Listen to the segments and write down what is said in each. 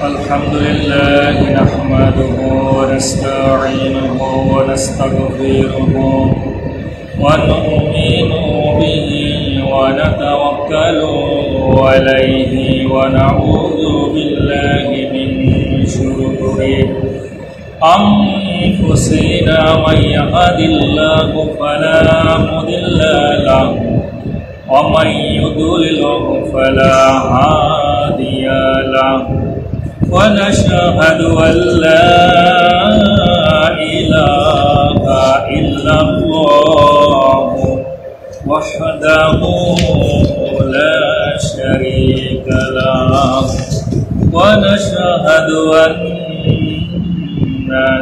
الحمد لله نحمده ونستعينه ونستغفره ونؤمن به ونتوكل عليه ونعوذ بالله من شرور أنفسنا من يهد الله فلا مضل له ومن يضلل فلا هادي له ونشهد أن لا إله إلا الله وحده لا شريك له ونشهد أن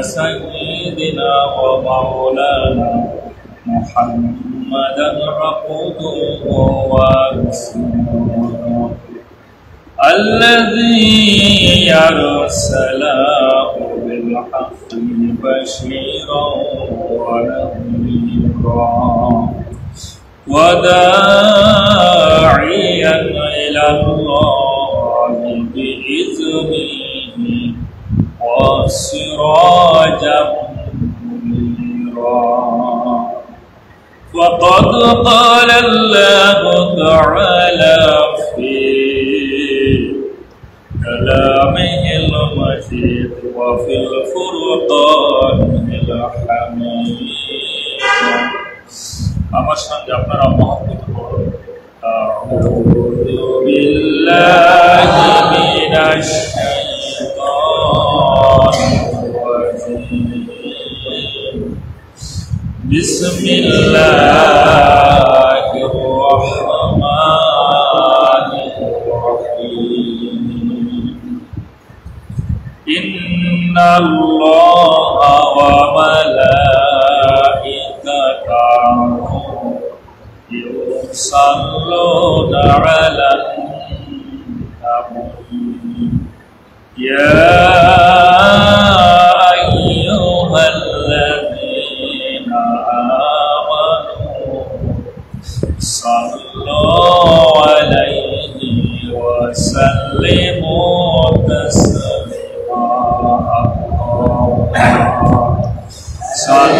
سيدنا ومولانا محمدا عبده ورسوله الذي أرسله بالحق بشيرا ونذيرا وداعيا إلى الله بإذنه وسراجا منيرا وقد قال الله تعالى في كلامه المجيد وفي الفرقان الحميد আমার সঙ্গে আপনারা মহব্বত করুন আউযু বিল্লাহি মিনাশ শাইতানির রাজীম বিসমিল্লাহির রাহমানির রহিম ইন্নাল্লাহা ওয়া মালাইকাতাহু يصلون على النبي يا أيها الذين آمنوا صلوا عليه وسلموا تسليما صل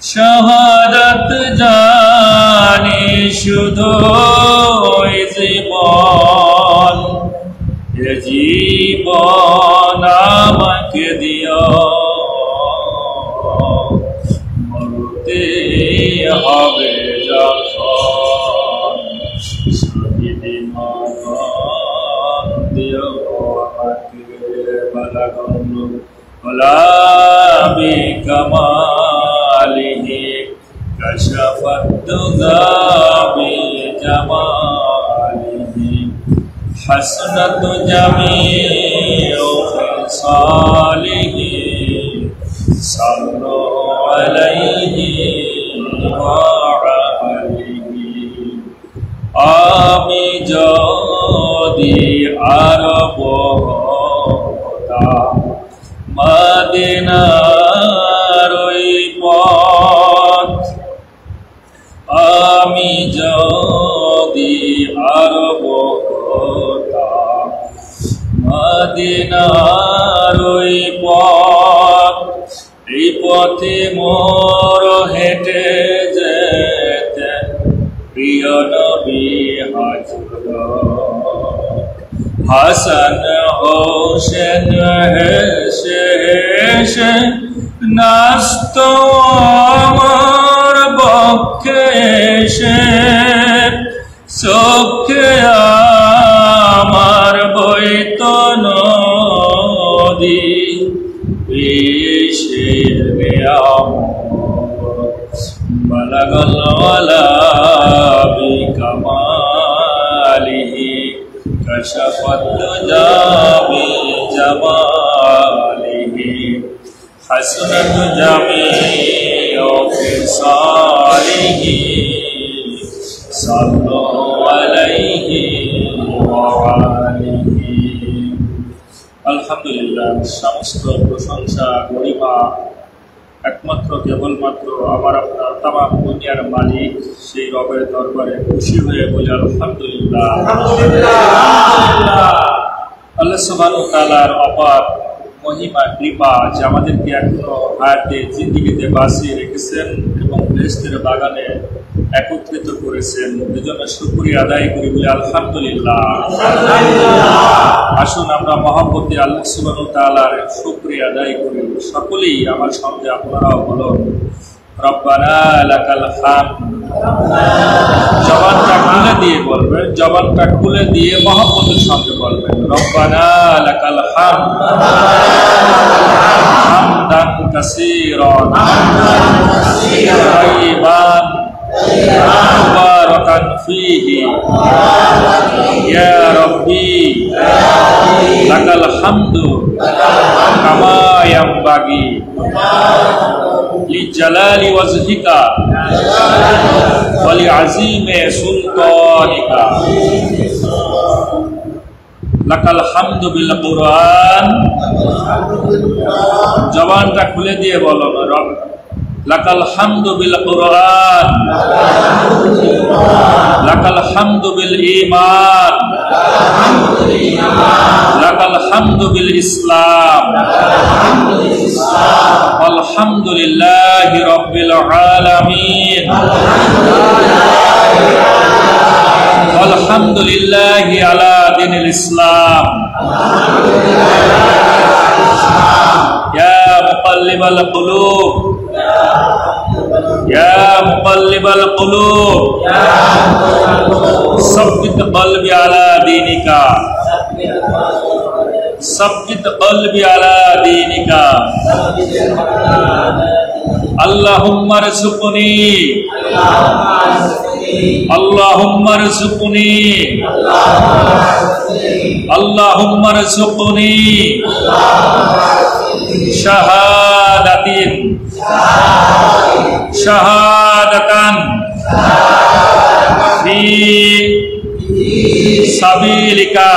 শাহাদাত জানি শুধু জীবন এ জীবন আমাকে দিও মরতে হবে যখন শহীদি মরণ দিও আমাকে বালাগন গোলামি কামালিহি كشف الدجى بجماله حسنت جميع خصاله صلوا عليه وعليه আমি যদি আরব হতাম মদিনার ওই পথ আমি যদি আরব হতাম মদিনার ওই পথ এই পথে মোর হেঁটে যেতেন প্রিয় নবী হযরত হাসান হোসেন হেসে হেসে নাচত আমার বক্ষে এসে চোখে আমার বইত নদী এসে বালাগাল ওয়ালা বিকামালিহি কাশাফাত দুজা বিজামালিহি হাসনাত জামিউ ফিসালিহি সাল্লু আলাইহি ওয়া আলিহি। আলহামদুলিল্লাহ, সমস্ত প্রশংসা গরিমা একমাত্র কেবলমাত্র আমার আপনার তামাম দুনিয়ার মালিক সেই রবের দরবারে খুশি হয়ে বলে আলহামদুলিল্লাহ। আল্লাহ সুবহানাহু ওয়া তাআলার অপার মহিমা কৃপা যে আমাদেরকে এখনো হায়াতে জিন্দেগিতে বাঁচিয়ে রেখেছেন এবং বেহেশতের বাগানে একত্রিত করেছেন, এজন্য শুকরিয়া আদায় করি বলে আলহামদুলিল্লাহ। আসুন আমরা মহব্বতে আল্লাহ সুবহানাহু ওয়া তাআলার শুকরিয়া আদায় করি। সকলেই আমার সঙ্গে আপনারাও বলুন রব্বানা লাকাল হামদ। জবানটা খুলে দিয়ে বলবেন, জবানটা খুলে দিয়ে মহব্বতের সঙ্গে বলবেন রব্বানা লাকাল হামদ হামদান কাসীরান তাইয়িবান মুবারাকান ফীহি ইয়া রাব্বি লাকাল হামদু কামা ইয়ানবাগি লিজালালি ওয়াজহিকা ওয়া লিআযীমি সুলতানিকা। লাকাল হামদু বিল কুরআন। জবানটা খুলে দিয়ে বলো রব লাকাল হামদু বিল কুরআন লাকাল হামদু বিল ঈমান লাকাল হামদু বিল ইসলাম আলহামদুলিল্লাহি রাব্বিল আলামিন আলহামদুলিল্লাহি আলা দীনিল ইসলাম। ইয়া মুকাল্লিবাল কুলুব ইয়া মুকাল্লিবাল কুলুব সাব্বিত কলবি আলা দীনিকা সাব্বিত কলবি আলা দীনিকা। আল্লাহুম্মা রযুকনি আল্লাহুম্মা রযুকনি আল্লাহুম্মা রযুকনি শাহাদাতিন শাহাদাতান ফি সাবিলিকা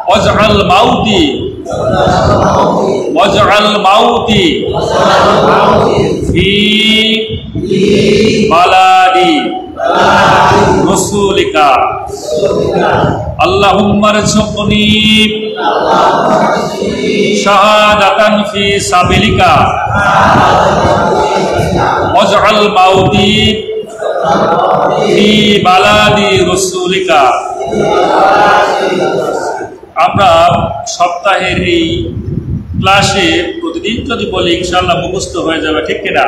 ওয়াজআল মাউতি ওয়াজআল মাউতি ফি বালাদি রাসূলিকা। আল্লাহুম্মা রযুকনি শাহাদাতান ফি সাবিলিকা ওয়াজআল মাউতি ফি বালাদি রাসূলিকা। আমরা সপ্তাহের এই ক্লাসে প্রতিদিন যদি বলি ইনশাআল্লাহ মুখস্থ হয়ে যাবে, ঠিক কিনা?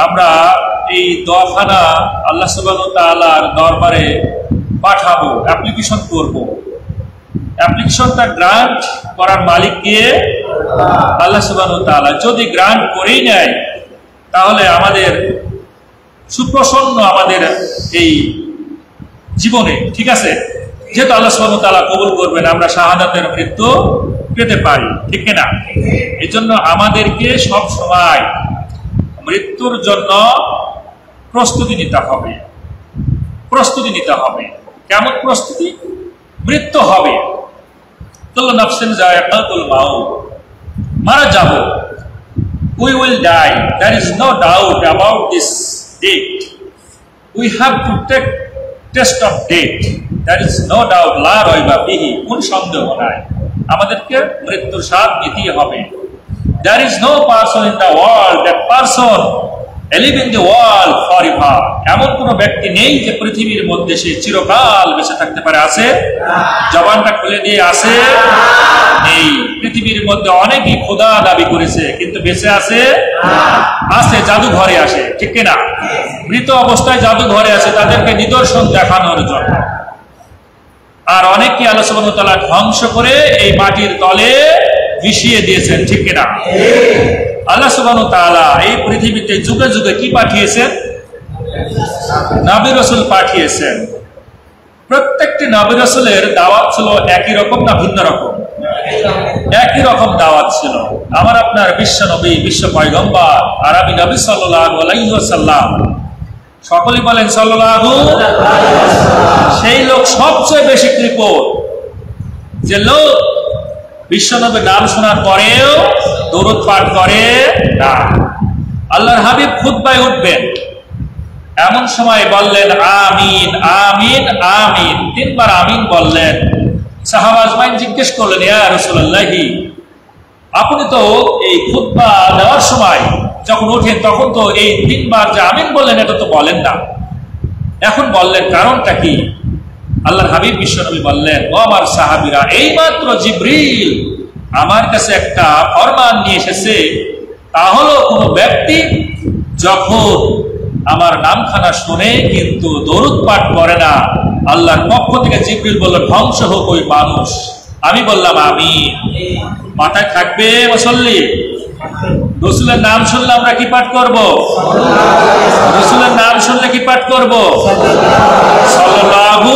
আমরা এই দোয়াখানা আল্লাহ সুবহানাহু ওয়া তাআলার দরবারে পাঠাবো, অ্যাপ্লিকেশন করব। অ্যাপ্লিকেশনটা গ্রান্ট করার মালিক কে? আল্লাহ সুবহানাহু ওয়া তাআলা। যদি গ্রান্ট করেই নেয় তাহলে আমাদের সুপ্রসন্ন আমাদের এই জীবনে, ঠিক আছে? যেহেতু আল্লাহ সুবহানাহু ওয়া তাআলা কবুল করবেন, আমরা শাহাদাতের মৃত্যু পেতে পারি, ঠিক কিনা? এই জন্য আমাদেরকে সব সময় মৃত্যুর জন্য প্রস্তুতি নিতে হবে। প্রস্তুতি নিতে হবে। কেমন প্রস্তুতি? মৃত্যু হবে, কুল্লু নাফসিন যায়িকাতুল মাউত, মারা যাব। We will die. There is no doubt about this date. We have to take test of date. There is no doubt. লা রাইবা ফিহি, কোন সন্দেহ নাই, আমাদেরকে মৃত্যুর স্বাদ নিতেই হবে। There is no person in the world, that person live in the world forever. এমন কোন ব্যক্তি নেই যে পৃথিবীর মধ্যে সে চিরকাল বেঁচে থাকতে পারে। আছে? জবানটা খুলে দিয়ে আছে? নেই। পৃথিবীর মধ্যে অনেকেই খোদা দাবি করেছে কিন্তু বেঁচে আছে? আছে, জাদুঘরে আসে, ঠিক কিনা? মৃত অবস্থায় জাদুঘরে আছে তাদেরকে নিদর্শন দেখানোর জন্য। আর অনেককে আল্লাহ সুবহানাহু ওয়া তাআলা ধ্বংস করে এই মাটির তলে মিশিয়ে দিয়েছেন, ঠিক কিনা? আল্লাহ সুবহানাহু ওয়া তাআলা এই পৃথিবীতে যুগে যুগে কি পাঠিয়েছেন? নবী রাসূল পাঠিয়েছেন। প্রত্যেকটি নবী রাসূলের দাওয়াত ছিল একই রকম না ভিন্ন রকম? একই রকম দাওয়াত ছিল। আমার আপনার বিশ্ব নবী, বিশ্ব পয়গম্বর আরবি নবী সাল্লাল্লাহু আলাইহি ওয়াসাল্লাম, সকলেই বলেন সাল্লাল্লাহু, সেই লোক সবচেয়ে বেশি কৃপণ যে লোক বিশ্বনবীর নাম শোনার পরেও দরুদ পাঠ করে না। আল্লাহর হাবিব খুতবায় উঠবেন, এমন সময় বললেন আমিন আমিন আমিন, 3 বার আমিন বললেন। সাহাবা আজমাইন জিজ্ঞেস করলেন, ইয়া রাসূলুল্লাহ, আপনি তো এই খুতবা দেওয়ার সময় যখন ওঠেন তখন তো এই 3 বার যে আমিন বললেন এটা তো বলেন না, এখন বললেন কারণটা কি? আল্লাহর হাবিব বিশ্বনবী বললেন, ও আমার সাহাবীরা, এইমাত্র জিবরিল আমার কাছে একটা ফরমান নিয়ে এসেছে, তা হলো কোনো ব্যক্তি যখন আমার নামখানা শুনে কিন্তু দরুদ পাঠ করে না, আল্লাহর পক্ষ থেকে জিবরিল বলল, ধ্বংস হোক ওই মানুষ। আমি বললাম আমিন। মাথায় থাকবে মুসল্লি? রাসূলের নাম শুনলে আমরা কি পাঠ করব? রাসূলের নাম শুনলে কি পাঠ করব? সাল্লাল্লাহু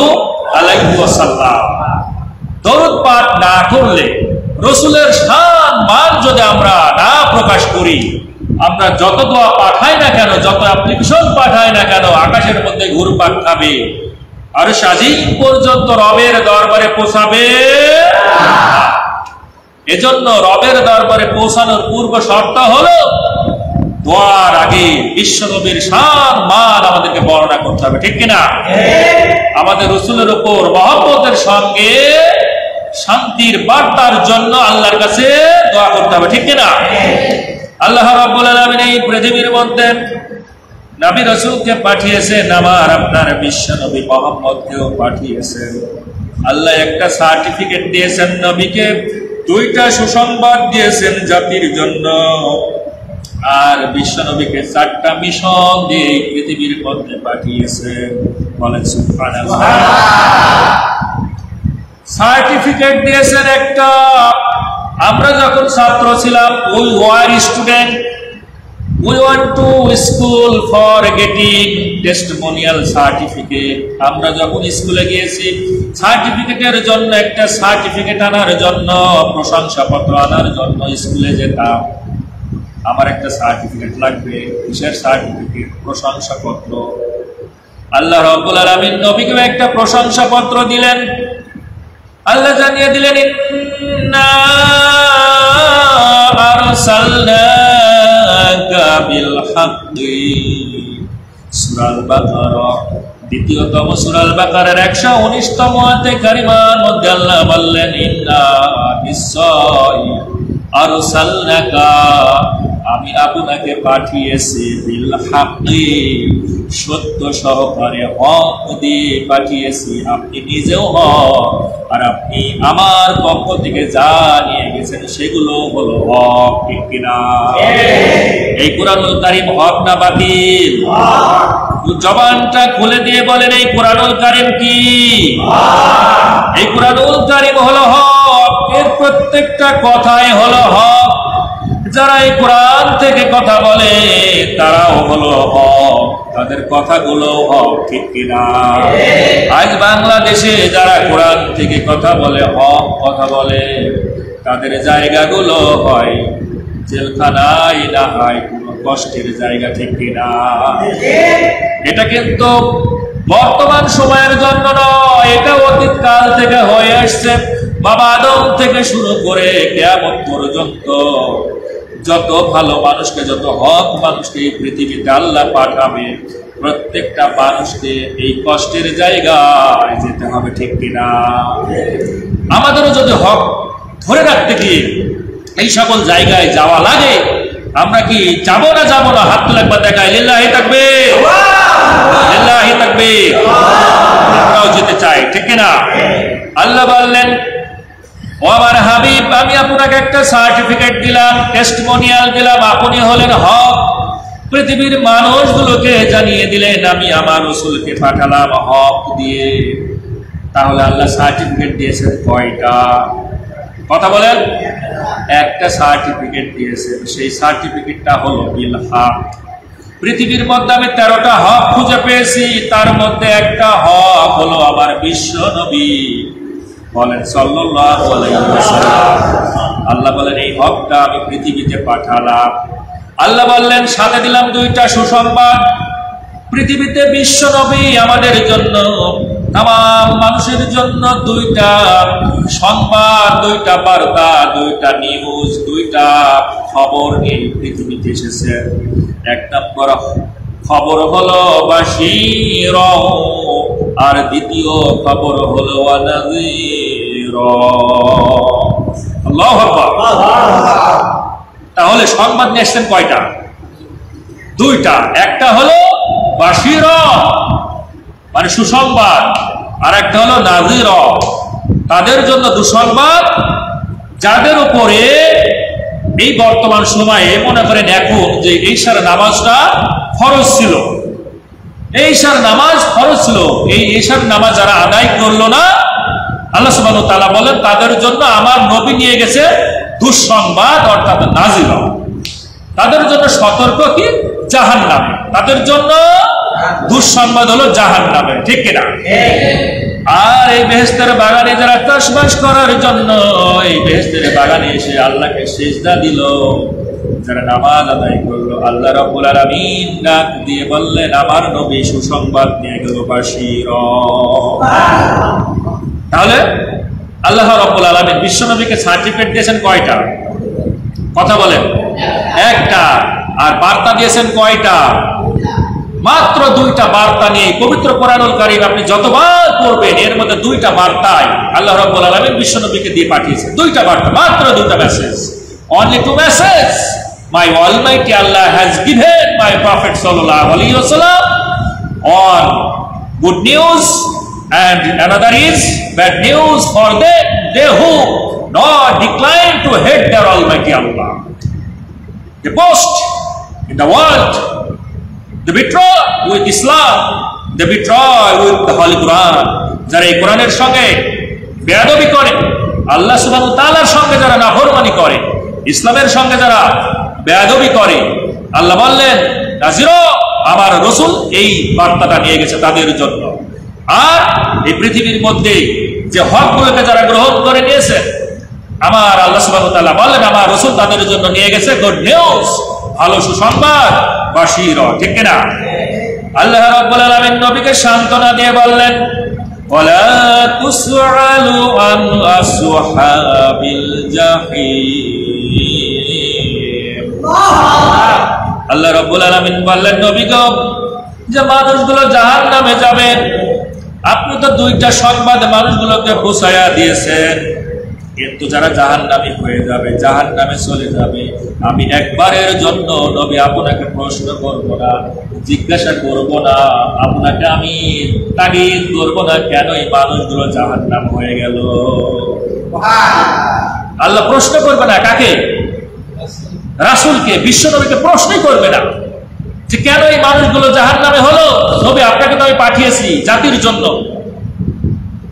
আলাইহি ওয়াসাল্লাম। দরুদ পাঠ না করলে, রাসূলের শান মান যদি আমরা না প্রকাশ করি, আমরা যত দোয়া পাঠাই না কেন, যত অ্যাপ্লিকেশন পাঠাই না কেন, আকাশের মধ্যে ঘুরপাক খাবে আর সাজিদ পর্যন্ত রবের দরবারে পৌঁছাবে। এজন্য রবের দরবারে পৌঁছানোর পূর্ব শর্ত হলো দোয়ার আগে বিশ্বনবীর শান মান আমাদেরকে বর্ণনা করতে হবে, ঠিক কিনা? আমাদের রাসূলের উপর মহব্বতের সঙ্গে শান্তির বার্তার জন্য আল্লাহর কাছে দোয়া করতে হবে, ঠিক কিনা? আল্লাহ রাব্বুল আলামিন এই পৃথিবীর মধ্যে নবী রাসূলকে পাঠিয়েছেন, আমার আপনার বিশ্বনবী মুহাম্মদকেও পাঠিয়েছেন। আল্লাহ একটা সার্টিফিকেট দিয়েছেন নবীকে, 2টা সুসংবাদ দিয়েছেন জাতির জন্য, আর বিশ্বনবীকে 4টা মিশন দিয়ে পৃথিবীর মধ্যে পাঠিয়েছেন। বলেন সুবহানাল্লাহ। সার্টিফিকেট দিয়েছেন একটা, আমরা যখন ছাত্র ছিলাম, we were student, we went to school for getting testimonial certificate। আমরা যখন স্কুলে গিয়েছি সার্টিফিকেটের জন্য, একটা সার্টিফিকেট আনার জন্য, প্রশংসাপত্র আনার জন্য স্কুলে যেতাম। আমার একটা সার্টিফিকেট লাগবে, কিসের সার্টিফিকেট? প্রশংসাপত্র। আল্লাহ রাব্বুল আলামিন নবীকে একটা প্রশংসাপত্র দিলেন। আল্লাহ জানিয়ে দিলেন, ইন্না আরসালনাকা বিল হাক্কি। সূরা আল বাকারা, দ্বিতীয়তম সূরা আল বাকারার 119তম আয়াতে কারিমার মধ্যে আল্লাহ বললেন, ইন্না নিশ্চয় আরসালনাকা, আমি আপনাকে পাঠিয়েছি, বিল হাক্কি, সত্য সহকারে, হক দিয়ে পাঠিয়েছি। আপনি নিজেও হক, আর আপনি আমার পক্ষ থেকে যা নিয়ে গেছেন সেগুলো হলো হক, ঠিক কিনা? এই কুরআনুল কারীম হক না বাতিল? জবানটা খুলে দিয়ে বলেন, এই কুরআনুল কারীম কি? এই কুরআনুল কারীম হলো হক, এর প্রত্যেকটা কথাই হলো হক। যারা এই কোরআন থেকে কথা বলে তারাও হলো হক, তাদের কথাগুলো হক, ঠিক কিনা? আজ বাংলাদেশে যারা কোরআন থেকে কথা বলে, হক কথা বলে, তাদের জায়গাগুলো হয় জেলখানায়, না হয় কোনো কষ্টের জায়গা, ঠিক কিনা? এটা কিন্তু বর্তমান সময়ের জন্য নয়, এটা অতীত কাল থেকে হয়ে আসছে। বাবা আদম থেকে শুরু করে কিয়ামত পর্যন্ত যত ভালো মানুষকে, যত হক মানুষকে এই পৃথিবীতে আল্লাহ পাঠাবে, প্রত্যেকটা মানুষকে এই কষ্টের জায়গায় যেতে হবে, ঠিক কিনা? আমাদেরও যদি হক ধরে রাখতে গিয়ে এই সকল জায়গায় যাওয়া লাগে, আমরা কি যাব না? যাব না? হাত তুলে একবার দেখাই, লিল্লাহি তাকবীর, লিল্লাহি তাকবীর। আমরাও যেতে চাই, ঠিক কিনা? আল্লাহ বললেন, ও আমার হাবিব, আমি আপনাকে একটা সার্টিফিকেট দিলাম, টেস্টিমোনিয়াল দিলাম, আপনি হলেন হক। পৃথিবীর মানুষগুলোকে জানিয়ে দিলেন আমি আমার রাসূলকে পাঠালাম হক দিয়ে। তাহলে আল্লাহ সার্টিফিকেট দিয়েছেন কয়টা? কথা বলেন। একটা সার্টিফিকেট দিয়েছেন, সেই সার্টিফিকেটটা হলো বিল হক। পৃথিবীর মধ্যে আমি 13টা হক খুঁজে পেয়েছি, তার মধ্যে একটা হক হলো আমার বিশ্ব নবী বলেন সাল্লাল্লাহু আলাইহি ওয়াসাল্লাম। আল্লাহ বলেন এই হকটা আমি পৃথিবীতে পাঠালাম। আল্লাহ বললেন সাথে দিলাম 2টা সুসংবাদ। পৃথিবীতে বিশ্ব নবী আমাদের জন্য, তামাম মানুষের জন্য 2টা সংবাদ, 2টা বার্তা, 2টা নিউজ, 2টা খবর এই পৃথিবীতে এসেছে। 1 নম্বর খবর হলো বাশীর, আর দ্বিতীয় খবর হলো ওয়ানাযীর। আল্লাহু আকবার। তাহলে সংবাদ নিয়ে এসেছেন কয়টা? 2টা। একটা হলো বাশীর মানে সুসংবাদ, আর একটা হলো নাযীর, তাদের জন্য দুঃসংবাদ যাদের উপরে এই বর্তমান সময়ে মনে করেন এখন যে ঈশার নামাজটা ফরজ ছিল, ঈশার নামাজ ফরজ ছিল, এই ঈশার নামাজ যারা আদায় করলো না, আল্লাহ সুবহানাহু ওয়া তাআলা বলেন তাদের জন্য আমার নবী নিয়ে গেছে দুঃসংবাদ অর্থাৎ নাযীর। তাদের জন্য সতর্ক কি? জাহান্নামে। তাদের জন্য দুঃসংবাদ হলো জাহান্নামে, ঠিক কিনা? আর এই বেহেশতের বাগানে যারা চাষবাস করার জন্য এই বেহেশতের বাগানে এসে আল্লাহকে সিজদা দিল, যারা নামাজ আদায় করলো, আল্লাহ রাব্বুল আলামিন ডাক দিয়ে বললেন আমার নবী সুসংবাদ নিয়ে গেল বাশীর। তাহলে আল্লাহ রাব্বুল আলামিন বিশ্ব নবীকে সার্টিফিকেট দিয়েছেন কয়টা? কথা বলেন। একটা। আর বার্তা দিয়েছেন কয়টা? মাত্র 2টা বার্তা নিয়ে পবিত্র কোরআনুল কারীম আপনি যতবার পড়বেন এর মধ্যে 2টা বার্তায় আল্লাহ রাব্বুল আলামিন বিশ্ব নবীকে দিয়ে পাঠিয়েছেন। 2টা বার্তা, মাত্র 2টা message. Only 2 messages my Almighty Allah has given my Prophet sallallahu alaihi wasallam on good news, and another is bad news for them they who not decline to hate their Almighty Allah. The post in the world, they betray with Islam, they betray with the Holy Quran. যারা এই কোরআনের সঙ্গে বেয়াদবি করে, আল্লাহ সুবহানাহু ওয়া তাআলার সঙ্গে যারা নাফরমানি করে, ইসলামের সঙ্গে যারা বেয়াদবি করে, আল্লাহ বললেন নাযীর, আমার রাসূল এই বার্তাটা নিয়ে গেছে তাদের জন্য। আর এই পৃথিবীর মধ্যে যে হকগুলোকে যারা গ্রহণ করে নিয়েছে, আমার আল্লাহ সুবহানাহু ওয়া তাআলা বললেন আমার রাসূল তাদের জন্য নিয়ে গেছে গুড নিউজ, ভালো সুসংবাদ, বাশীর, ঠিক কিনা? আল্লাহ রাব্বুল আলামিন নবীকে সান্ত্বনা দিয়ে বললেন ওয়ালা তুসআলু আন আসহাবিল জাহিম। আল্লাহ রাব্বুল আলামিন বললেন নবী গো, যে মানুষগুলো জাহান্নামে যাবে, আপনি তো 2টা সংবাদ মানুষগুলোকে পৌঁছায়া দিয়েছেন, কিন্তু যারা জাহান্নামী হয়ে যাবে, জাহান্নামে চলে যাবে, আমি একবারের জন্য নবী আপনাকে প্রশ্ন করব না, জিজ্ঞাসা করব না, আপনাকে আমি তাগিদ করব না কেন এই মানুষগুলো জাহান্নাম হয়ে গেল। আল্লাহ প্রশ্ন করবে না কাকে? রাসূলকে, বিশ্ব নবীকে প্রশ্নই করবে না যে কেন এই মানুষগুলো জাহান্নামে হলো। নবী আপনাকে তো আমি পাঠিয়েছি জাতির জন্য,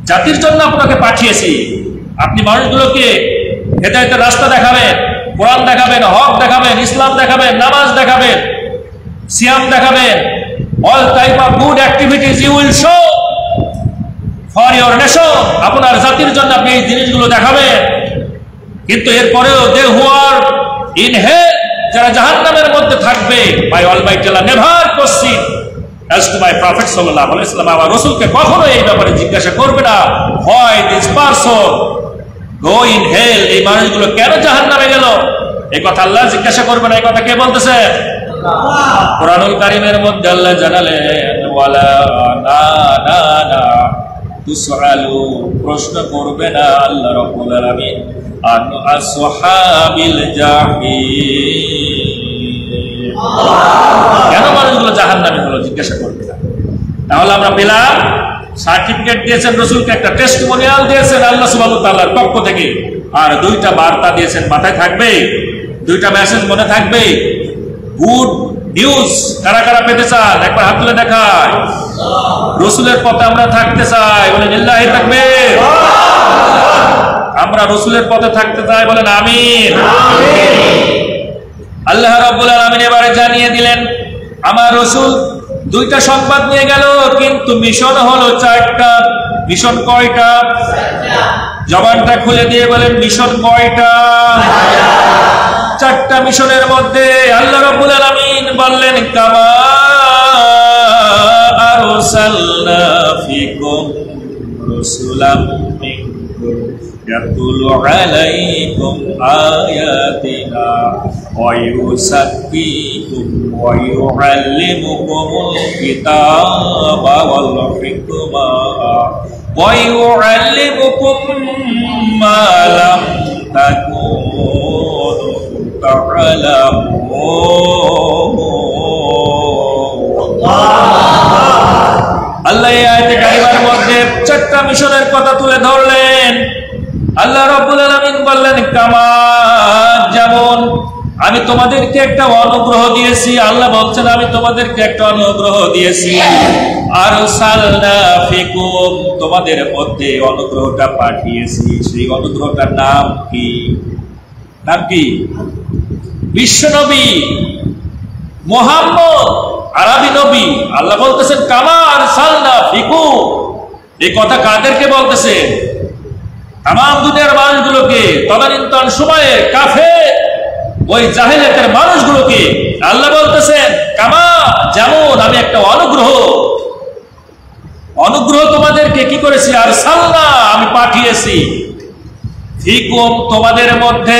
জাতির জন্য আপনাকে পাঠিয়েছি। আপনি মানুষগুলোকে হেদায়েতের রাস্তা দেখাবেন, কোরআন দেখাবেন, হক দেখাবেন, ইসলাম দেখাবেন, নামাজ দেখাবেন, সিয়াম দেখাবেন, all type of good activities you will show for your nation. আপনার জাতির জন্য আপনি এই জিনিসগুলো দেখাবেন। কিন্তু এরপরেও দে হু আর ইন হেল, যারা জাহান্নামের মধ্যে থাকবে, মাই অলমাইটি আল্লাহ never question as to my prophet sallallahu alaihi wasallam, আমার রাসূলকে কখনো এই ব্যাপারে জিজ্ঞাসা করবে না why this person go in hell, এই মানুষগুলো কেন জাহান্নামে গেল, এই কথা আল্লাহ জিজ্ঞাসা করবে না। এই কথা কে বলতেছে? আল্লাহ। কোরআনুল কারীমের মধ্যে আল্লাহ জানালেন ওয়ালা না না না তুসআলু, প্রশ্ন করবে না আল্লাহ রাব্বুল আলামিন আন আসহাবিল জাহিম, কেন মানুষগুলো জাহান্নামে হলো জিজ্ঞাসা করবে না। তাহলে আমরা পেলাম সার্টিফিকেট দিয়েছেন রাসূলকে, একটা টেস্টিমোনিয়াল দিয়েছেন আল্লাহ সুবহানাহু ওয়া তাআলার পক্ষ থেকে, আর 2টা বার্তা দিয়েছেন। মাথায় থাকবে? 2টা মেসেজ মনে থাকবে? গুড নিউজ কারা কারা পেতে চান একবার হাত তুলে দেখায়। রাসূলের পথে আমরা থাকতে চাই, বলে লিল্লাহি তাকবীর। আমরা রসুলের পথে থাকতে চাই, বলেন আমিন। আল্লাহ রাব্বুল আলামিন এবারে জানিয়ে দিলেন আমার রসুল দুইটা সংবাদ নিয়ে গেল, কিন্তু মিশন হলো চারটা। মিশন কয়টা? জবানটা খুলে দিয়ে বলেন মিশন কয়টা? চারটা মিশনের মধ্যে আল্লাহ রাব্বুল আলামিন বললেন কামা আরসালনা ফিকুম রাসূলাম মিনকুম ইয়াতলু আলাইকুম আয়াতিনা ওয়া ইউযাক্কিকুম ওয়া ইউআল্লিমুকুমুল কিতাবা ওয়াল হিকমা ওয়া ইউআল্লিমুকুম মা লাম তাকুনু আল্লাহ এই আয়াতে কারিমার মধ্যে চারটা মিশনের কথা তুলে ধরলেন। আল্লাহ রাব্বুল আলামিন বললেন কামা, যেমন আমি তোমাদেরকে একটা অনুগ্রহ দিয়েছি। আল্লাহ বলছেন আমি তোমাদেরকে একটা অনুগ্রহ দিয়েছি। আরসালনা ফিকুম, তোমাদের মধ্যে অনুগ্রহটা পাঠিয়েছি। সেই অনুগ্রহটার নাম কি? নাম কি? বিশ্বনবী মুহাম্মদ, আরবি নবী। আল্লাহ বলতেছেন কামা আরসালনা ফিকুম। এই কথা কাদেরকে বলতেছেন? তামাম দুনিয়ার মানুষগুলোকে, তদানীন্তন সময়ে কাফের ওই জাহেলিয়াতের মানুষগুলোকে আল্লাহ বলতেছেন কামা, যেমন আমি একটা অনুগ্রহ তোমাদেরকে কি করেছি? আরসালনা, আমি পাঠিয়েছি। ফিকুম, তোমাদের মধ্যে,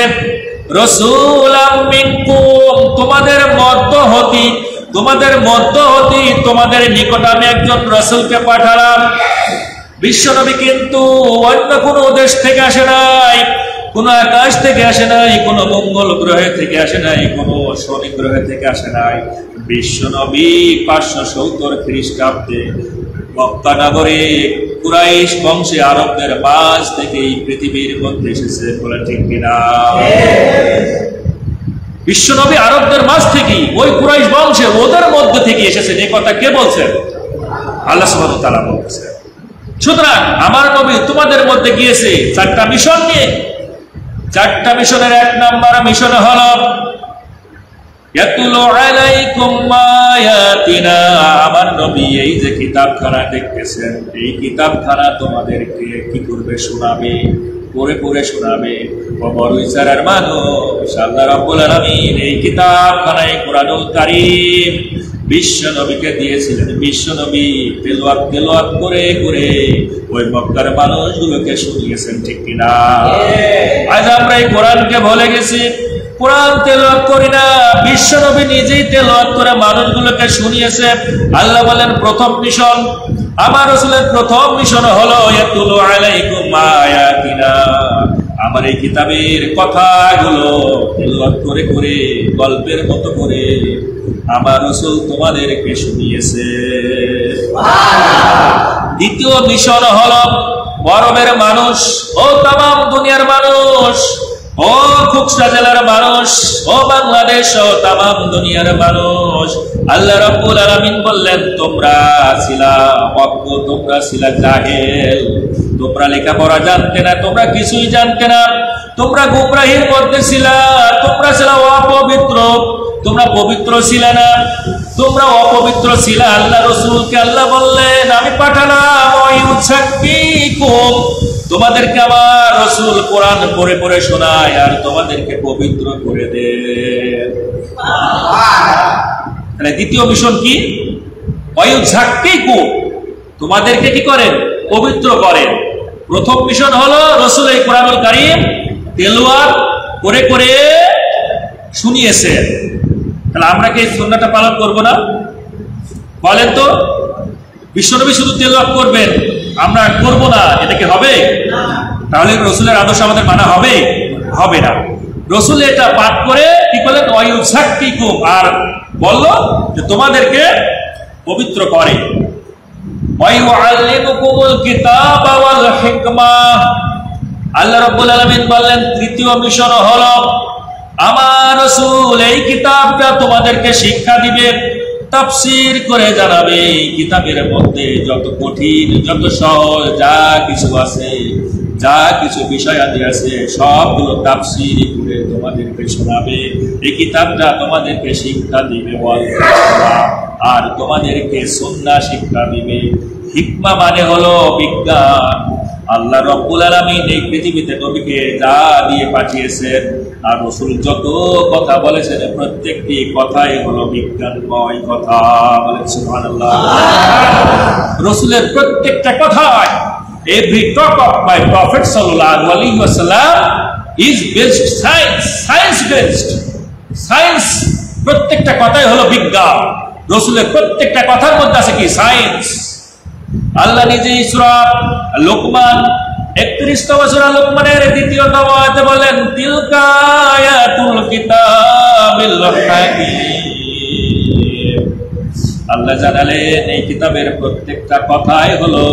রাসূলাম মিনকুম, তোমাদের মধ্যহতি তোমাদের নিকট আমি একজন রাসূলকে পাঠালাম। বিশ্বনবী কিন্তু অন্য কোনো দেশ থেকে আসে নাই, কোনো আকাশ থেকে আসে নাই, কোনো মঙ্গল গ্রহে থেকে আসে নাই, কোনো শনি গ্রহে থেকে আসে নাই। বিশ্বনবী 570 খ্রিস্টাব্দে মক্কা নগরে কুরাইশ বংশে আরবদের মাঝ থেকে এই পৃথিবীর মধ্যে এসেছে, বলে ঠিক কিনা? বিশ্বনবী আরবদের মাঝ থেকে, ওই কুরাইশ বংশে, ওদের মধ্যে থেকে এসেছেন। এই কথা কে বলছেন? আল্লাহ সুবহানাহু ওয়া তাআলা বলছেন। সুতরাং আমার নবী তোমাদের মধ্যে গিয়েছে চারটা মিশন নিয়ে। চারটা মিশনের এক নাম্বার মিশন হলো ইয়াতলু আলাইকুম আয়াতিনা। আমার নবী এই যে কিতাবখানা দেখতেছেন, এই কিতাবখানা তোমাদেরকে কি করবে? শোনাবে, পড়ে পড়ে শোনাবে। বড় ইচ্ছার মানুষ আল্লাহ রাব্বুল আলামিন এই কিতাবখানায় কোরআনুল কারীম বিশ্ব নবীকে দিয়েছিলেন। বিশ্ব নবী তেলাওয়াত করে করে ওই মক্কার মানুষগুলোকে শুনিয়েছেন, ঠিক কিনা? আজ আমরা এই কোরআনকে ভুলে গেছি, কোরআন তেলাওয়াত করি না। বিশ্ব নবী নিজেই তেলাওয়াত করে মানুষগুলোকে শুনিয়েছে। আল্লাহ বলেন প্রথম মিশন, আমার রাসূলের প্রথম মিশন হলো ইয়াতুলু আলাইকুম আয়াতিনা, আমার এই কিতাবের কথাগুলো তেলাওয়াত করে করে গল্পের মতো করে আমার রাসূল তোমাদেরকে শুনিয়েছে। দ্বিতীয় মিশন হলো বরবের মানুষ, ও তামাম দুনিয়ার মানুষ, ও খুকসা জেলার মানুষ, ও বাংলাদেশ, ও তামাম দুনিয়ার মানুষ, আল্লাহ রাব্বুল আলামিন বললেন তোমরা ছিলা অজ্ঞ, তোমরা ছিলা জাহেল, তোমরা লেখাপড়া জানতে না, তোমরা কিছুই জানতে না, তোমরা গুমরাহির মধ্যে ছিলা, তোমরা ছিলা অপবিত্র, তোমরা পবিত্র ছিলে না, তোমরা অপবিত্র ছিলে। আল্লাহ রাসূলকে আল্লাহ বললেন আমি পাঠালাম ইউযাক্কিকুম, তোমাদেরকে আমার রাসূল কোরআন পড়ে পড়ে শোনায় আর তোমাদেরকে পবিত্র করে দেয়। তাহলে দ্বিতীয় মিশন কি? ইউযাক্কিকুম, তোমাদেরকে কি করেন? পবিত্র করেন। প্রথম মিশন হলো রাসূল এই কোরআনুল কারীম তেলাওয়াত করে করে শুনিয়েছেন। তাহলে আমরা কি এই সুন্নাহটা পালন করব না? বলেন তো, বিশ্বনবী শুধু তেলাওয়াত করবেন, আমরা করব না, এটা কি হবে? তাহলে রাসূলের আদর্শ আমাদের মানা হবে? হবে না। রাসূল এটা পাঠ করে কি করলেন? ইউযাক্কিকুম, আর বলল যে তোমাদেরকে পবিত্র করে। ওয়াইউআল্লিমুকুমুল কিতাবা ওয়াল হিকমা, আল্লাহ রাব্বুল আলামিন বললেন তৃতীয় মিশন হলো আমার রাসূল এই কিতাবটা তোমাদেরকে শিক্ষা দিবে, তাফসীর করে জানাবে। এই কিতাবের মধ্যে যত কঠিন যত সহজ যা কিছু আছে যা কিছু বিষয়াদি আছে সবগুলো তাফসীর করে তোমাদেরকে শোনাবে। এই কিতাবটা তোমাদেরকে শিক্ষা দিবে আর তোমাদেরকে সুন্নাহ শিক্ষা দিবে। হিকমা মানে হলো বিজ্ঞান। আল্লাহ রাব্বুল আলামিন এই পৃথিবীতে নবীকে যা দিয়ে পাঠিয়েছেন আর রাসূল যত কথা বলেছেন প্রত্যেকটি কথাই হলো বিজ্ঞানময় কথা। বলেন সুবহানাল্লাহ। রাসূলের প্রত্যেকটা কথাই, every talk of my prophet sallallahu alaihi wasallam is based science based science। প্রত্যেকটা কথাই হলো বিজ্ঞান। রাসূলের প্রত্যেকটা কথার মধ্যে আছে কি? সায়েন্স। আল্লাহ নিজেই সূরা লোকমান 31তম সূরা লোকমানের 2য় আয়াতে বলেন, তিলকা আয়াতুল কিতাবিল হাকীম। আল্লাহ জানালেন এই কিতাবের প্রত্যেকটা কথাই হলো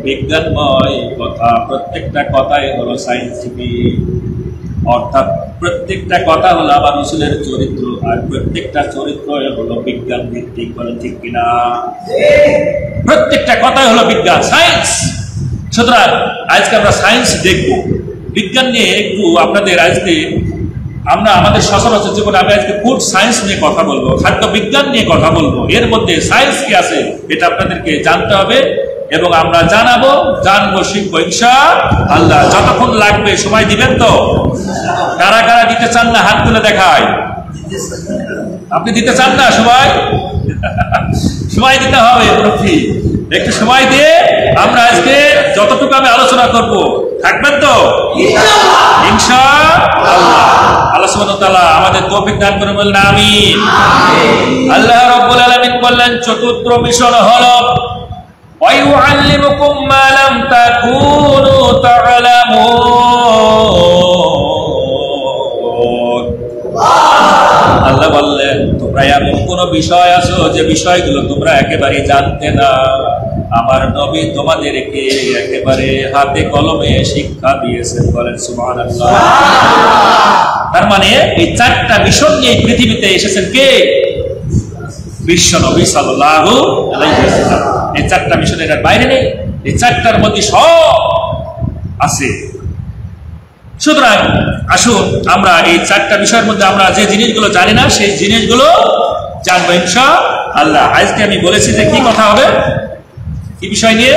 বিজ্ঞানময় কথা, প্রত্যেকটা কথাই হলো সায়েন্টিফিক। অর্থাৎ প্রত্যেকটা কথা হলো আমার রাসূলের চরিত্র, আর প্রত্যেকটা চরিত্র হলো বিজ্ঞান ভিত্তিক। বলেন ঠিক কিনা? প্রত্যেকটা কথাই হলো বিজ্ঞান, সায়েন্স। সুতরাং আজকে আমরা সায়েন্স দেখব, বিজ্ঞান নিয়ে একটু আপনাদের আজকে আমরা আমাদের সচরাচর জীবনে আমি আজকে ফুড সায়েন্স নিয়ে কথা বলবো, খাদ্য বিজ্ঞান নিয়ে কথা বলবো। এর মধ্যে সায়েন্স কি আছে এটা আপনাদেরকে জানতে হবে এবং আমরা জানবো, শিখবো ইনশাআল্লাহ। যতক্ষণ লাগবে সময় দিবেন তো? কারা কারা দিতে চান না হাত তুলে দেখায়। আপনি দিতে চান না? সময় দিতে হবে। একটু সময় দিয়ে আমরা আজকে যতটুকু আমি আলোচনা করব, থাকবেন তো ইনশাআল্লাহ। আল্লাহ সুবহানাহু ওয়া তাআলা আমাদের তৌফিক দান করে বলেন আমিন। আল্লাহ রাব্বুল আলামিন বললেন চতুর্থ মিশন হলো وَيُعَلِّمُكُم مَّا لَمْ تَكُونُوا تَعْلَمُونَ। আল্লাহ বললেন তোমরা এমন কোন বিষয় আছে যে বিষয়গুলো তোমরা একেবারে জানতে না, আমার নবী তোমাদেরকে একেবারে হাতে কলমে শিক্ষা দিয়েছেন। বলেন সুবহানাল্লাহ। তার মানে এই চারটা মিশন নিয়ে পৃথিবীতে এসেছেন কে? বিশ্ব নবী সাল্লাল্লাহু আলাইহি ওয়াসাল্লাম। এই চারটা মিশনের বাইরে নেই, এই চারটার মধ্যে সব আছে। সুতরাং আসুন আমরা এই চারটা বিষয়ের মধ্যে আমরা যে জিনিসগুলো জানি না সেই জিনিসগুলো জানবো ইনশাআল্লাহ। আজকে আমি বলেছি যে কি কথা হবে, কি বিষয় নিয়ে?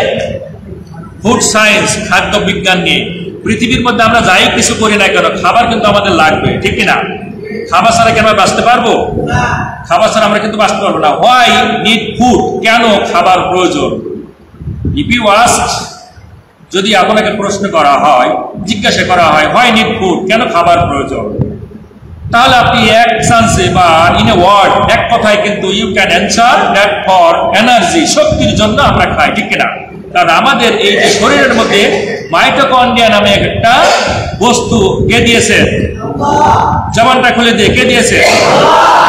ফুড সায়েন্স, খাদ্য বিজ্ঞান নিয়ে। পৃথিবীর মধ্যে আমরা যাই কিছু করি না কেন খাবার কিন্তু আমাদের লাগবে, ঠিক কিনা? খাবার ছাড়া কি আমরা বাঁচতে পারবো? খাবার ছাড়া আমরা কিন্তু বাঁচতে পারবো না। Why need food? কেন খাবার প্রয়োজন? ইফ ইউ আস্ক, যদি আপনাকে প্রশ্ন করা হয়, জিজ্ঞাসা করা হয় হোয়াই নিড ফুড, কেন খাবার প্রয়োজন, তাহলে আপনি এক চান্সে বা ইন এ ওয়ার্ড, এক কথায় কিন্তু you can answer that for energy, শক্তির জন্য আমরা খাই, ঠিক কিনা? কারণ আমাদের এই যে শরীরের মধ্যে মাইটোকন্ড্রিয়া নামে একটা বস্তু কে দিয়েছে? জবানটা খুলে দিয়ে কে দিয়েছে?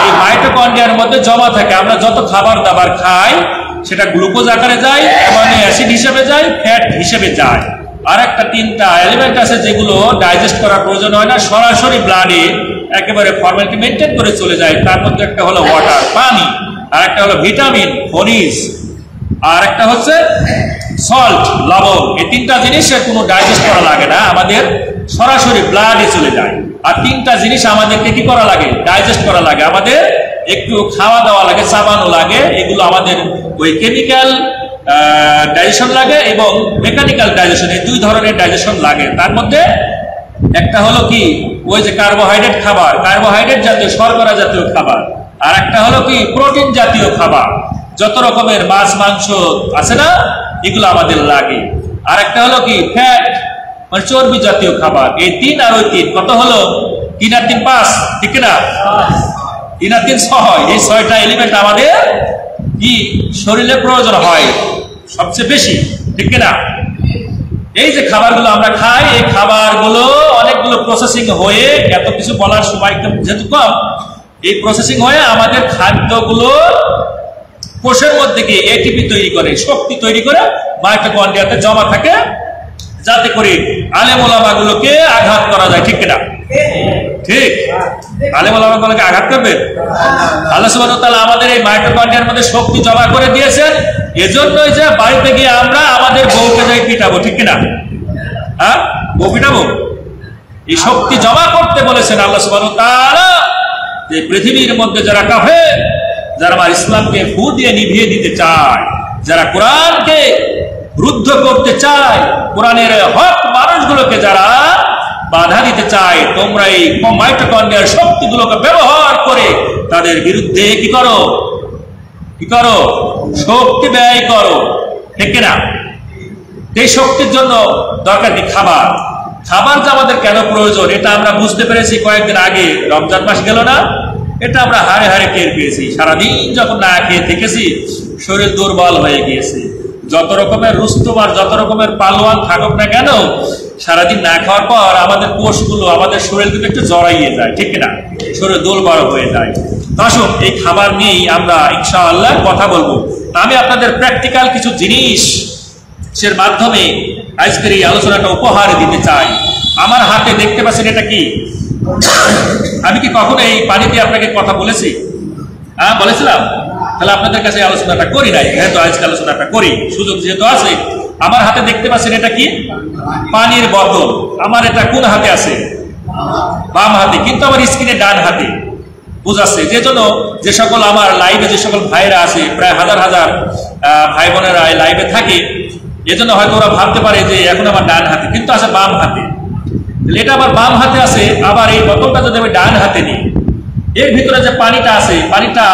এই মাইটোকন্ড্রিয়ার মধ্যে জমা থাকে। আমরা যত খাবার দাবার খাই সেটা গ্লুকোজ আকারে যায়, অ্যামাইনো অ্যাসিড হিসেবে যায়, ফ্যাট হিসেবে যায়। আর একটা 3টা এলিমেন্ট আছে যেগুলো ডাইজেস্ট করার প্রয়োজন হয় না, সরাসরি ব্লাডে একেবারে ফর্মালিটি মেনটেন করে চলে যায়। তার মধ্যে একটা হলো ওয়াটার, পানি, আর একটা হলো ভিটামিন, খনিজ, আর একটা হচ্ছে সল্ট, লবণ। এই 3টা জিনিসের কোনো ডাইজেস্ট করা লাগে না, আমাদের সরাসরি ব্লাডে চলে যায়। আর 3টা জিনিস আমাদেরকে কি করা লাগে? ডাইজেস্ট করা লাগে। আমাদের একটু খাওয়া দাওয়া লাগে, চাবানো লাগে। এগুলো আমাদের ওই কেমিক্যাল ডাইজেশন লাগে এবং মেকানিক্যাল ডাইজেশন, এই 2 ধরনের ডাইজেশন লাগে। তার মধ্যে একটা হলো কি ওই যে কার্বোহাইড্রেট খাবার, কার্বোহাইড্রেট জাতীয় শর্করা জাতীয় খাবার, আর একটা হলো কি প্রোটিন জাতীয় খাবার, যত রকমের মাছ মাংস আছে না এগুলো আমাদের লাগে। আর একটা হলো কি ফ্যাট মানে চর্বি জাতীয় খাবার। এই 3 আর ওই 3 কত হলো? 3 আর 3 5, ঠিক না? 3 আর 3 6। এই 6টা এলিমেন্ট আমাদের কি শরীরে প্রয়োজন হয় সবচেয়ে বেশি, ঠিক না? এই যে খাবারগুলো আমরা খাই, এই খাবারগুলো অনেকগুলো প্রসেসিং হয়ে, এত কিছু বলার সময় যেহেতু কম, এই প্রসেসিং হয়ে আমাদের খাদ্যগুলো কোষের মধ্যে গিয়ে এটিপি তৈরি করে, শক্তি তৈরি করে মাইটোকন্ড্রিয়াতে জমা থাকে, যাতে করে আলেম ওলামাগুলোকে আঘাত করা যায়, ঠিক কিনা? ঠিক, আলেম ওলামাগুলোকে আঘাত করবে। আল্লাহ সুবহানাহু ওয়া তাআলা আমাদের এই মাইটোকন্ড্রিয়ার মধ্যে শক্তি জমা করে দিয়েছেন, এজন্যই যে বাড়িতে গিয়ে আমরা আমাদের বউকে যাই পিটাবো, ঠিক কিনা? হ্যাঁ, পিটাবো? এই শক্তি জমা করতে বলেছেন আল্লাহ সুবহানাহু ওয়া তাআলা, যে পৃথিবীর মধ্যে যারা কাফের, যারা আমার ইসলামকে ফু দিয়ে নিভিয়ে দিতে চায়, যারা কোরআনকে রুদ্ধ করতে চায়, কোরআনের হক মানুষগুলোকে যারা বাধা দিতে চায়, তোমরা এই মাইটোকন্ড্রিয়ার শক্তিগুলোকে ব্যবহার করে তাদের বিরুদ্ধে কি করো? শক্তি ব্যয় করো, ঠিক কিনা? এই শক্তির জন্য দরকার কি? খাবার। খাবার যে আমাদের কেন প্রয়োজন এটা আমরা বুঝতে পেরেছি কয়েকদিন আগে। রমজান মাস গেল না, এটা আমরা হাড়ে হাড়ে টের পেয়েছি। সারাদিন যখন না খেয়ে থেকেছি, শরীর দুর্বল হয়ে গিয়েছে। যত রকমের রুস্তম আর যত রকমের পালোয়ান থাকুক না কেন, সারাদিন না খাওয়ার পর আমাদের কোষগুলো, আমাদের শরীর কিন্তু একটু জড়াইয়ে যায়, ঠিক কিনা? শরীর দুর্বল হয়ে যায়। আসুন এই খাবার নিয়েই আমরা ইনশাআল্লাহ কথা বলবো। আমি আপনাদের প্র্যাকটিক্যাল কিছু জিনিস এর মাধ্যমে আজকের এই আলোচনাটা উপহার দিতে চাই। আমার হাতে দেখতে পাচ্ছেন এটা কি? আমি কি কখনো এই পানি দিয়ে আপনাকে কথা বলেছি? হ্যাঁ, বলেছিলাম? তাহলে আপনাদের কাছে আলোচনাটা করি নাই, যেহেতু আজকে আলোচনাটা করি, সুযোগ যেহেতু আছে। আমার হাতে দেখতে পাচ্ছেন এটা কি? পানির বোতল। আমার এটা কোন হাতে আছে? বাম হাতে, কিন্তু আমার স্ক্রিনে ডান হাতে বুঝাচ্ছে। যে জন্য যে সকল আমার লাইভে যে সকল ভাইরা আছে, প্রায় হাজার হাজার ভাই বোনেরা লাইভে থাকে, এজন্য হয়তো ওরা ভাবতে পারে যে এখন আমার ডান হাতে, কিন্তু আছে বাম হাতে। এটা আমার বাম হাতে আছে। আবার এই বোতলটা যদি আমি ডান হাতে নিই, এর ভিতরে যে পানিটা আছে, পানিটা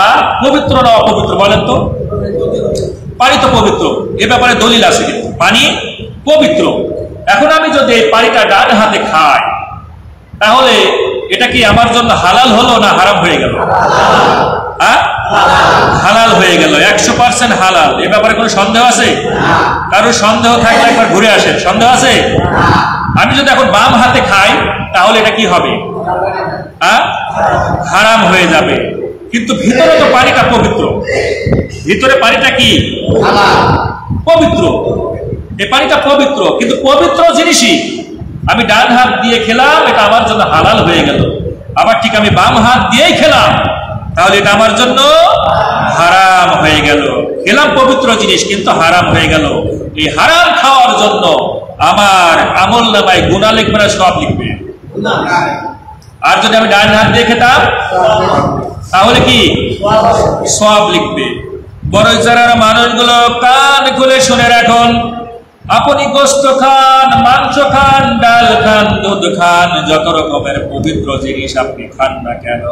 পবিত্র না অপবিত্র বলেন তো? পানি তো পবিত্র, এ ব্যাপারে দলিল আছে, কিন্তু পানি পবিত্র। এখন আমি যদি এই পানিটা ডান হাতে খাই, তাহলে এটা কি আমার জন্য হালাল হলো না হারাম হয়ে গেল? হালাল হয়ে গেল, 100% হালাল। এ ব্যাপারে কোনো সন্দেহ আছে? কারো সন্দেহ থাকলে একবার ঘুরে আসেন। সন্দেহ আছে? আমি যদি এখন বাম হাতে খাই, তাহলে এটা কি হবে? হারাম হয়ে যাবে। কিন্তু ভিতরে তো পানিটা পবিত্র। ভিতরে পানিটা কি? পবিত্র। এই পানিটা পবিত্র, কিন্তু পবিত্র জিনিসই আমি ডান হাত দিয়ে খেলাম, এটা আমার জন্য হালাল হয়ে গেল। আবার ঠিক আমি বাম হাত দিয়েই খেলাম, তাহলে এটা আমার জন্য হারাম হয়ে গেল। খেলাম পবিত্র জিনিস, কিন্তু হারাম হয়ে গেল। এই হারাম খাওয়ার জন্য আমার আমল নামায় গুনাহ লিখবে না, সব লিখবে। আর যদি আমি ডান হাত দিয়ে খেতাম, তাহলে কি? সব লিখবে। বড় যারা মানুষগুলো কান খুলে শুনে রাখুন, আপনি গোস্ত খান, মাংস খান, ডাল খান, দুধ খান, যত রকমের পবিত্র জিনিস আপনি খান না কেন,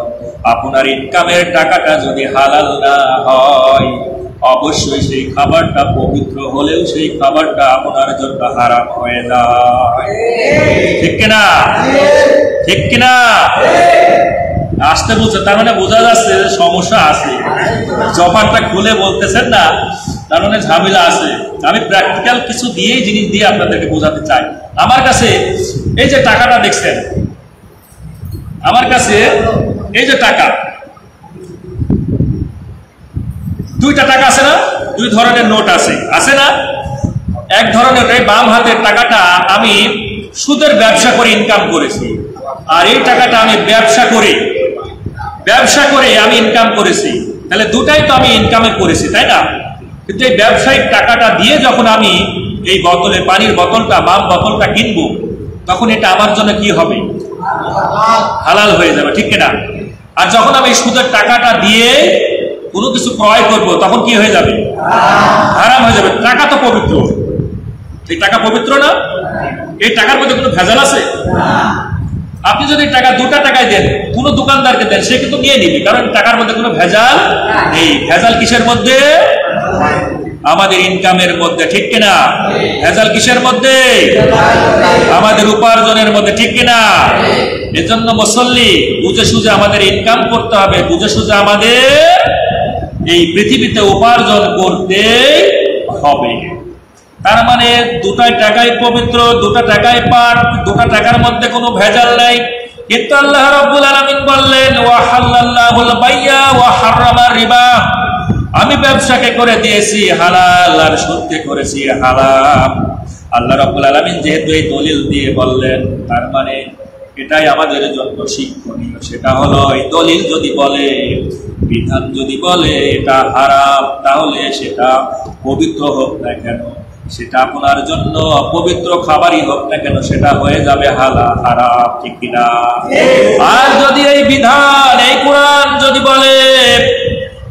আপনার ইনকামের টাকাটা যদি হালাল না হয়, অবশ্যই সেই খাবারটা পবিত্র হলেও সেই খাবারটা আপনার জন্য হারাম হয়ে যায়। ঠিক কিনা? ঠিক কিনা? আসতে বলছে, তার মানে বোঝা যাচ্ছে যে সমস্যা আছে। জবানটা খুলে বলতেছেন না, তার মানে ঝামেলা আছে। আমি প্র্যাকটিক্যাল কিছু দিয়েই জিনিস দিয়ে আপনাদেরকে বোঝাতে চাই। আমার কাছে এই যে টাকাটা দেখছেন, আমার কাছে এই যে টাকা, দুইটা টাকা আছে না? দুই ধরনের নোট আছে, আছে না? এক ধরনের বাম হাতের টাকাটা আমি সুদের ব্যবসা করে ইনকাম করেছি, আর এই টাকাটা আমি ব্যবসা করে আমি ইনকাম করেছি। তাহলে দুটাই তো আমি ইনকামে করেছি, তাই না? কিন্তু এই ব্যবসায়িক টাকাটা দিয়ে যখন আমি এই বোতলে, পানির বোতলটা, বাম বোতলটা কিনবো, তখন এটা আমার জন্য কি হবে? হালাল হয়ে যাবে, ঠিক কিনা? আর যখন আমি সুদের টাকাটা দিয়ে কোনো কিছু ক্রয় করবো, তখন কি হয়ে যাবে? হারাম হয়ে যাবে। টাকা তো পবিত্র, এই টাকা পবিত্র না? এই টাকার মধ্যে কোনো ভেজাল আছে? আপনি যদি টাকা দুটা টাকায় দেন, কোন দোকানদারকে দেন, সে কিন্তু নিয়ে নিবে, কারণ টাকার মধ্যে কোনো ভেজাল নেই। ভেজাল কিসের মধ্যে? আমাদের ইনকামের মধ্যে, ঠিক কিনা? ভেজাল কিসের মধ্যে? আমাদের উপার্জনের মধ্যে, ঠিক কিনা? এজন্য মুসল্লি বুঝে সুঝে আমাদের ইনকাম করতে হবে, বুঝে সুঝে আমাদের এই পৃথিবীতে উপার্জন করতে হবে। তার মানে দুটাই টাকাই পবিত্র, দুটা টাকাই পাক, দুটা টাকার মধ্যে কোনো ভেজাল নাই। কিন্তু আল্লাহ রাব্বুল আলামিন বললেন, ওয়া হালাল্লাহুল বাইয়া ওয়া হারামার রিবা, আমি ব্যবসাকে করে দিয়েছি হালাল আর সুদকে করেছি হারাম। আল্লাহ রাব্বুল আলামিন যেহেতু এই দলিল দিয়ে বললেন, তার মানে এটাই আমাদের জন্য শিক্ষণীয়। সেটা হলো, এই দলিল যদি বলে, বিধান যদি বলে এটা হারাম, তাহলে সেটা পবিত্র হোক না কেন, সেটা আপনার জন্য পবিত্র খাবারই হোক না কেন সেটা হয়ে যাবে হারাম, ঠিক কিনা? আর যদি এই বিধান, এই কোরআন যদি বলে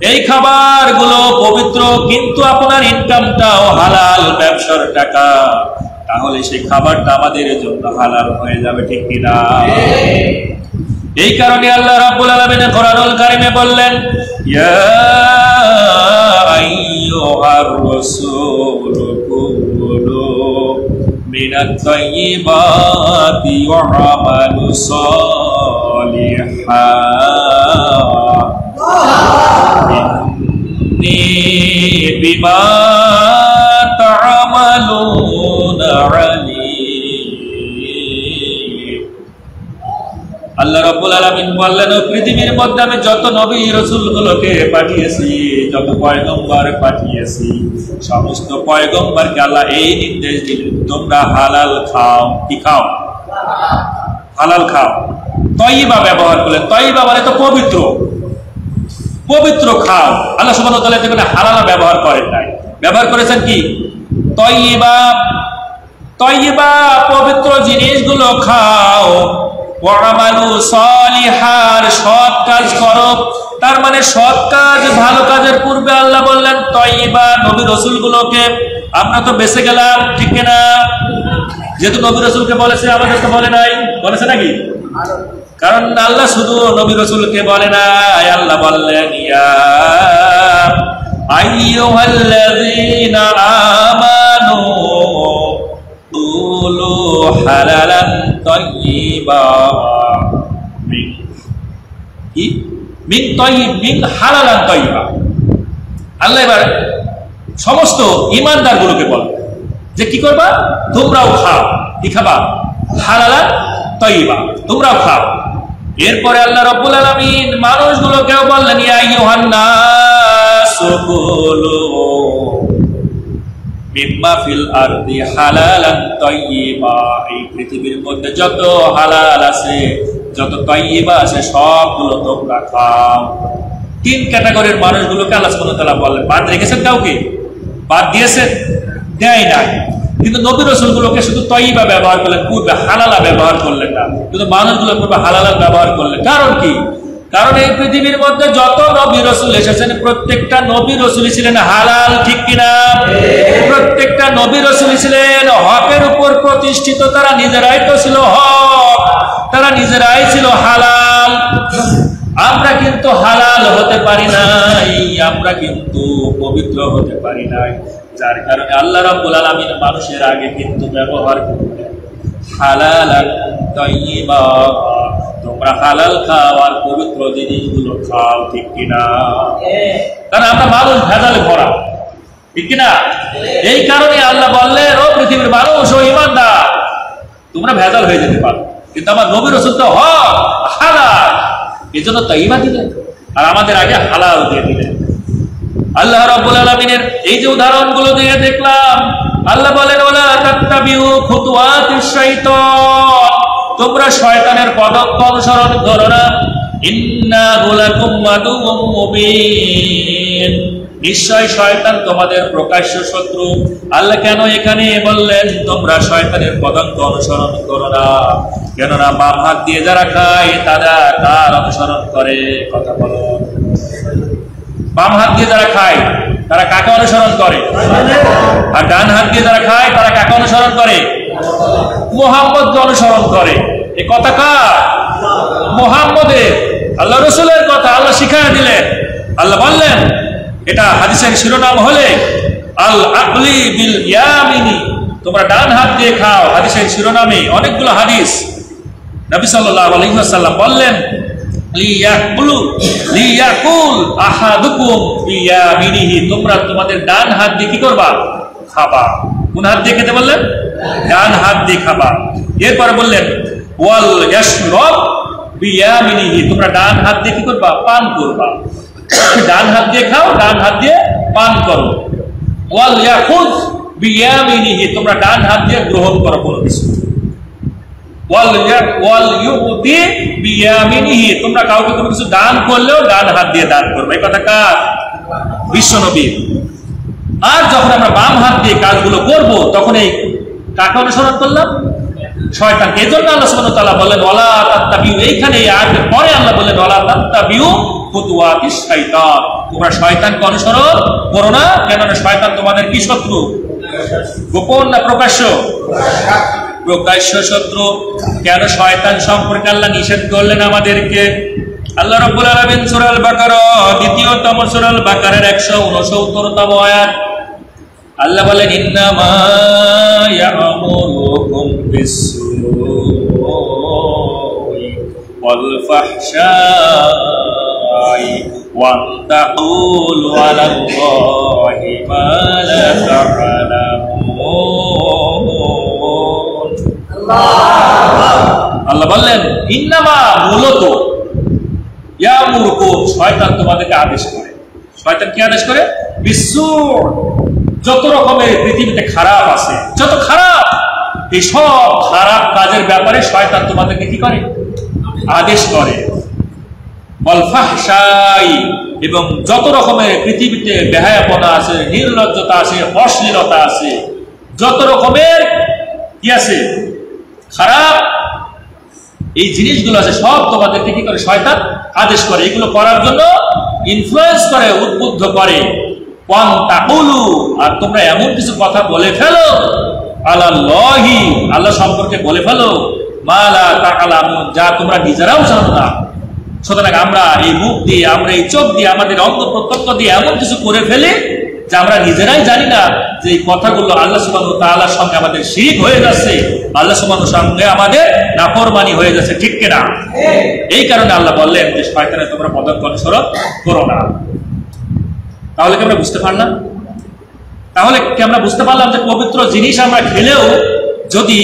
এই খাবারগুলো পবিত্র কিন্তু আপনার ইনকামটাও হালাল, ব্যবসার টাকা, তাহলে সেই খাবারটা আমাদের জন্য হালাল হয়ে যাবে, ঠিক কিনা? এই কারণে আল্লাহ রাব্বুল আলামিন কোরআনুল কারীমে বললেন, ইয়া আইয়ুহার রাসূল কুলু মিনাত তাইয়্যিবাতি ওয়া আমালু সালিহান ইন্নী বিমা তা'মালুনা আলীম। আল্লাহ রাব্বুল আলামিন বললেন, পৃথিবীর মধ্যে আমি যত নবী রাসূলগুলোকে পাঠিয়েছি, যত পয়গম্বর পাঠিয়েছি, সমস্ত পয়গম্বরকে আল্লাহ এই নির্দেশ দিলেন, তোমরা হালাল খাও। কি খাও? হালাল খাও। তয়্যিবা ব্যবহার করলেন। তয়্যিবা মানে তো পবিত্র, পবিত্র খাও। আল্লাহ সুবহানাহু ওয়া তাআলা যেখানে হালাল ব্যবহার করেন নাই, ব্যবহার করেছেন কি? তয়্যিবা। তয়্যিবা পবিত্র জিনিসগুলো খাও। ওয়ামালু সালিহার, সৎ কাজ করো। তার মানে সৎ কাজ, ভালো কাজের পূর্বে আল্লাহ বললেন তয়্যিবা নবী রাসূলগুলোকে। আমরা তো বেঁচে গেলাম, ঠিক না? যেহেতু নবী রাসূলকে বলেছে, আমাদের তো বলে নাই। বলেছে নাকি? কারণ আল্লাহ শুধু নবী রাসূলকে বলে নাই, আল্লাহ বললেন ইয়া আইয়ুহাল্লাযীনা আমানু কুলু হালালান তাইয়্যিবা মিন হালালান তাইয়্যিবা। আল্লাহ এবার সমস্ত ঈমানদারগুলোকে বলে যে কি করবা? তোমরাও খাও। কি খাবা? হালালান তাইয়্যিবা, তোমরাও খাও। এরপরে আল্লাহ রাব্বুল আলামিন মানুষগুলোকেও বললেন ইয়া আইয়ুহান নাসু কুলু মিম্মা ফিল আরদি হালালান তাইয়্যিবা। এই পৃথিবীর মধ্যে যত হালাল আছে, যত তাইয়্যিবা আছে, সবগুলো তোমরা খাও। তিন ক্যাটাগরির মানুষগুলোকে আল্লাহ সুবহানাহু ওয়া তাআলা বললেন। বাদ রেখেছেন কাউকে? বাদ দিয়েছেন? দেয় নাই। কিন্তু নবী রাসূলগুলোকে শুধু তাইয়্যিবা ব্যবহার করলেন, পূর্বে হালালা ব্যবহার করলেন না। কিন্তু মানুষগুলো পূর্বে হালালা ব্যবহার করলেন। কারণ কি? কারণ এই পৃথিবীর মধ্যে যত নবী রাসূল এসেছেন, প্রত্যেকটা নবী রাসূলই ছিলেন হালাল, ঠিক কিনা? প্রত্যেকটা নবী রাসূলই ছিলেন হকের উপর প্রতিষ্ঠিত। তারা নিজেরাই তো ছিল হক, তারা নিজেরাই ছিল হালাল। আমরা কিন্তু হালাল হতে পারি নাই, আমরা কিন্তু পবিত্র হতে পারি নাই। যার কারণে আল্লাহ রাব্বুল আলামিন মানুষের আগে কিন্তু ব্যবহার করলেন হালালান তাইয়্যিবা। তোমরা হালাল খাও আর পবিত্র জিনিসগুলো খাও, ঠিক কিনা? কারণ আমরা মানুষ ভেজালে ভরা, ঠিক কিনা? এই কারণে আল্লাহ বললেন, ও পৃথিবীর মানুষ, ও ঈমানদার, তোমরা ভেজাল হয়ে যেতে পারো, কিন্তু আমার নবী রাসূল তো হক, হালাল, এই জন্য তাইয়্যিবা দিলেন আর আমাদের আগে হালাল দিয়ে দিলেন। আল্লাহ রাব্বুল আলামিনের এই যে উদাহরণগুলো দিয়ে দেখলাম, আল্লাহ বলেন ওয়ালা তাত্তাবিউ খুতুওয়াতিশ শাইতান, তোমরা শয়তানের পদক্ষেপ অনুসরণ করো না। ইন্নাহু লাকুম আদুউম মুবিন, নিশ্চয় শয়তান তোমাদের প্রকাশ্য শত্রু। আল্লাহ কেন এখানে বললেন তোমরা শয়তানের পদাঙ্ক অনুসরণ করো না? কেননা বাম হাত দিয়ে যারা খায় তারা তার অনুসরণ করে। কথা বলো। বাম হাত দিয়ে যারা খায় তারা কাকে অনুসরণ করে? আর ডান হাত দিয়ে যারা খায় তারা কাকে অনুসরণ করে? মুহাম্মদকে অনুসরণ করে। এই কথা কার? মুহাম্মদের, আল্লাহ রাসূলের কথা আল্লাহ শিখায় দিলেন। আল্লাহ বললেন, এটা হাদিসের শিরোনাম হলে আল আকলি বিল ইয়ামিনি, তোমরা ডান হাত দিয়ে খাও। হাদিসের শিরোনামে অনেকগুলো হাদিস। নবী সাল্লাল্লাহু আলাইহি ওয়াসাল্লাম বললেন লিয়াকুল আহাদুকুম বিয়ামিনিহি, তোমরা তোমাদের ডান হাত দিয়ে কি করবা? খাবা। কোন হাত দিয়ে খেতে বললেন? ডান হাত দিয়ে খাবা। এরপরে বললেন ওয়াল ইয়াশরাব বিয়ামিনিহি, তোমরা ডান হাত দিয়ে কি করবা? পান করবা। ডান হাত দিয়ে খাও, ডান হাত দিয়ে পান করো। ওয়াল ইয়াখুয বিয়ামিনিহি, তোমরা ডান হাত দিয়ে গ্রহণ করো কোনো কিছু। ওয়াল ইউতি বিয়ামিনিহি, তোমরা কাউকে কোনো কিছু দান করলেও ডান হাত দিয়ে দান করবে। এই কথা কার? বিশ্ব নবীর। আর যখন আমরা বাম হাত দিয়ে কাজগুলো করব তখন এই কাকে অনুসরণ করলাম? শয়তানকে। এজন্য আল্লাহ সুবহানাহু ওয়া তাআলা বলেন ওয়ালা তাত্তাবিউ, এইখানে এই আয়াতের পরে আল্লাহ বলেন ওয়ালা তাত্তাবিউ খুতুওয়াতিশ শাইতান, তোমরা শয়তানকে অনুসরণ করো না। কেননা শয়তান তোমাদের কি শত্রু? গোপন না প্রকাশ্য? প্রকাশ্য শত্রু। কেন শয়তান সম্পর্কে আল্লাহ নিষেধ করলেন আমাদেরকে? আল্লাহ রাব্বুল আলামিন সূরা আল বাকারা দ্বিতীয়তম সূরা আল বাকারার 169তম আয়াত আল্লাহ বলেন ইন্নামা ইয়া'মুরুকুম বিস-সুই ওয়াল ফাহশাই ওয়া তাকুলু আলাল্লাহি মা লা তা'লামুন। আল্লাহ বললেন ইন্নামা, মূলত, ইয়া'মুরুকুম, শয়তান তোমাদেরকে আদেশ করে। শয়তান কি আদেশ করে? বিস-সুই, যত রকমের পৃথিবীতে খারাপ আছে, যত খারাপ, এই সব খারাপ কাজের ব্যাপারে শয়তান তোমাদেরকে কি করে? আদেশ করে। ওয়াল ফাহশাই, এবং যত রকমের পৃথিবীতে বেহায়াপনা আছে, নির্লজ্জতা আছে, অশ্লীলতা আছে, যত রকমের কি আছে খারাপ এই জিনিসগুলো আছে, সব তোমাদেরকে কি করে? শয়তান আদেশ করে, এগুলো করার জন্য ইনফ্লুয়েন্স করে, উদ্বুদ্ধ করে। ওয়ান তাকুলু, আর তোমরা এমন কিছু কথা বলে ফেলো আলাল্লাহি, আল্লাহ সম্পর্কে বলে ফেলো মা লা তা'লামুন, যা তোমরা নিজেরাও জানো না। সুতরাং আমরা এই মুখ দিয়ে, আমরা এই চোখ দিয়ে, আমাদের অঙ্গ প্রত্যঙ্গ দিয়ে এমন কিছু করে ফেলি যে আমরা নিজেরাই জানি না যে এই কথাগুলো আল্লাহ সুবহানাহু ওয়া তাআলার সঙ্গে আমাদের শিরক হয়ে যাচ্ছে, আল্লাহ সুবহানাহু ওয়া তাআলার সঙ্গে আমাদের নাফরমানি হয়ে যাচ্ছে, ঠিক কিনা? এই কারণে আল্লাহ বললেন যে শয়তানের তোমরা পদাঙ্ক অনুসরণ করো না। তাহলে কি আমরা বুঝতে পারলাম? তাহলে কি আমরা বুঝতে পারলাম যে পবিত্র জিনিস আমরা খেলেও যদি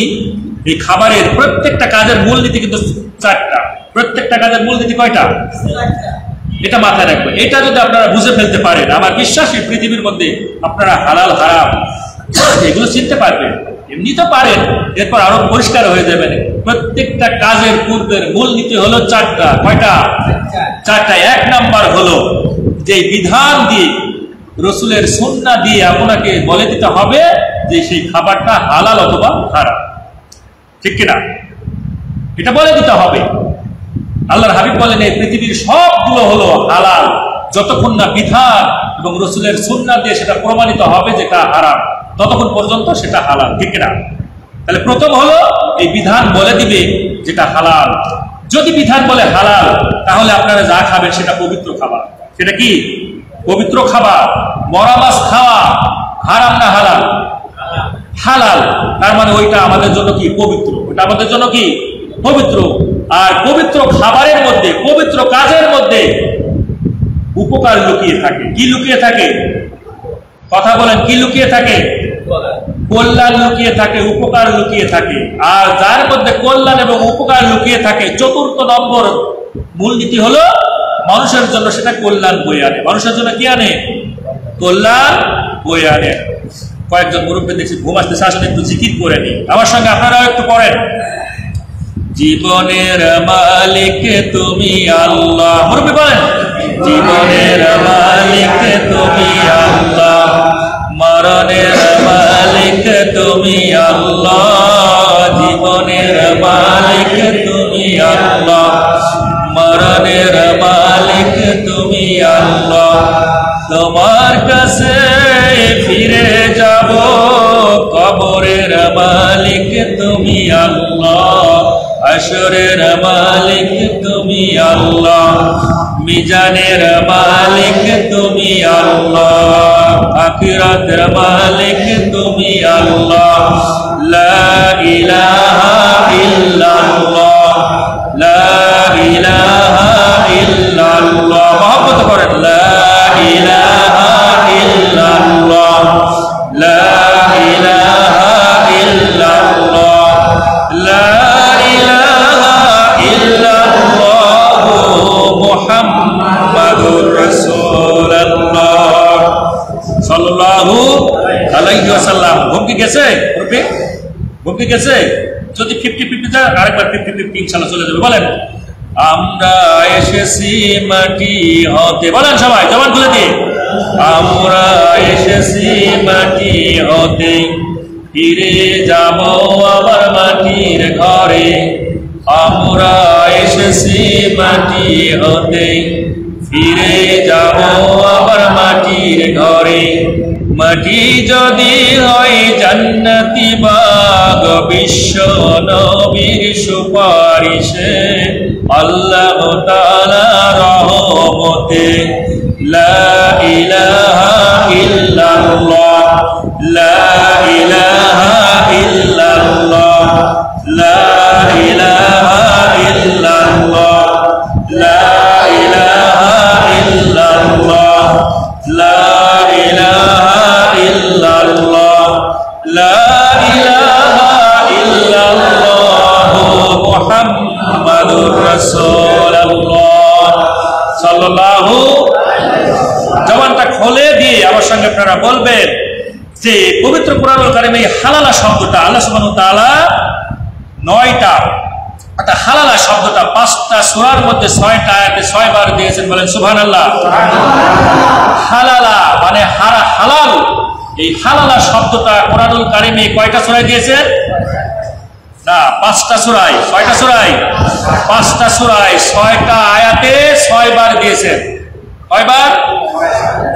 এই খাবারের প্রত্যেকটা কাজের মূলনীতি কিন্তু 4টা। প্রত্যেকটা কাজের মূলনীতি কয়টা? এটা মাথায় রাখবেন। এটা যদি আপনারা বুঝে ফেলতে পারেন, আমার বিশ্বাস এই পৃথিবীর মধ্যে আপনারা হালাল হারাম এগুলো চিনতে পারবেন। এমনি তো পারেন, এরপর আরো পরিষ্কার হয়ে যাবেন। প্রত্যেকটা কাজের পূর্বের মূলনীতি হলো 4টা। কয়টা? 4টা। 1 নাম্বার হলো যে বিধান দিয়ে, রসুলের সুন্নাহ দিয়ে আপনাকে বলে দিতে হবে যে সেই খাবারটা হালাল অথবা হারাম, ঠিক কিনা? এটা বলে দিতে হবে। আল্লাহর হাবিব বলেন এই পৃথিবীর সবগুলো হলো হালাল যতক্ষণ না বিধান এবং রসুলের সুন্নাহ দিয়ে সেটা প্রমাণিত হবে যেটা হারাম, ততক্ষণ পর্যন্ত সেটা হালাল, ঠিক কিনা? তাহলে প্রথম হলো এই বিধান বলে দিবে যেটা হালাল। যদি বিধান বলে হালাল, তাহলে আপনারা যা খাবেন সেটা পবিত্র খাবার। সেটা কি? পবিত্র খাবার। মরা মাছ খাওয়া হারাম না হালাল? হালাল। তার মানে ওইটা আমাদের জন্য কি? পবিত্র। ওইটা আমাদের জন্য কি? পবিত্র। আর পবিত্র খাবারের মধ্যে, পবিত্র কাজের মধ্যে উপকার লুকিয়ে থাকে। কি লুকিয়ে থাকে? কথা বলেন, কি লুকিয়ে থাকে? কল্যাণ লুকিয়ে থাকে, উপকার লুকিয়ে থাকে। আর যার মধ্যে কল্যাণ এবং উপকার লুকিয়ে থাকে, 4র্থ নম্বর মূলনীতি হলো মানুষের জন্য সেটা কল্যাণ বয়ে আনে। মানুষের জন্য কি আনে? কল্যাণ বয়ে আনে। কয়েকজন মুরব্বী দেখছি ঘুম আসতেছে, আসলে একটু জিকির করে নি আমার সঙ্গে, আপনারাও একটু পড়েন। জীবনের মালিক তুমি আল্লাহ, মুরব্বী বলেন, জীবনের মালিক তুমি আল্লাহ, মরণের মালিক তুমি আল্লাহ, জীবনের মালিক তুমি আল্লাহ, মরণের মালিক তুমি আল্লাহ। তোমার কাছে ফিরে যাব, কবরের মালিক তুমি আল্লাহ, হাশরের মালিক তুমি আল্লাহ, মিজানের মালিক তুমি আল্লাহ, আখিরাতের মালিক তুমি আল্লাহ। লা ইলাহা ইল্লাল্লাহ, লা ইলাহা ইল্লাল্লাহ। মহব্বত করেন, লা ইলাহা ইল্লাল্লাহ, লা ইলাহা ইল্লাল্লাহ, লা ইলাহা ইল্লাল্লাহ মুহাম্মাদুর রাসূলুল্লাহ সাল্লাল্লাহু আলাইহি ওয়াসাল্লাম। ঘুম কি গেছে? ঘুম কি গেছে? যদি 50-50 যায়, আরেকবার 50-50 ইনশাআল্লাহ চলে যাবে। বলেন, আমরা এসেছি মাটি হতে। বলেন সবাই, জবান খুলে দিয়ে। আমরা এসেছি মাটি হতে, ফিরে যাব আবার মাটির ঘরে। আমরা এসেছি মাটি হতে, ফিরে যাব আবার মাটির ঘরে। মাটি যদি হয় জান্নাতি বাগ, বিশ্ব নবীর সুপারিশে, আল্লাহ তাআলা রহমতে। লা ইলাহা ইল্লাল্লাহ, লা ইলাহা ইল্লাল্লাহ, লা ইলাহা ইল্লাল্লাহ, লা ইলাহা ইল্লাল্লাহ, লা ইলাহা ইল্লাল্লাহ, লা ইলাহা ইল্লাল্লাহ মুহাম্মাদুর রাসূলুল্লাহ সাল্লাল্লাহু। জবানটা খুলে দিয়ে আমার সঙ্গে আপনারা বলবেন যে পবিত্র কোরআনুল কারীমে এই হালালা শব্দটা আল্লাহ সুবহানাহু ওয়া তাআলা 9টা অর্থাৎ হালালা শব্দটা 5টা সূরার মধ্যে 6টা আয়াতে 6 বার দিয়েছেন। বলেন সুবহানাল্লাহ। হালালা মানে হালাল, এই হালালা শব্দটা কোরআনুল কারীমে কয়টা সূরায় দিয়েছেন? না, 5টা সূরায়। 6টা সূরায়? 5টা সূরায় 6টা আয়াতে 6 বার দিয়েছেন। কয়বার?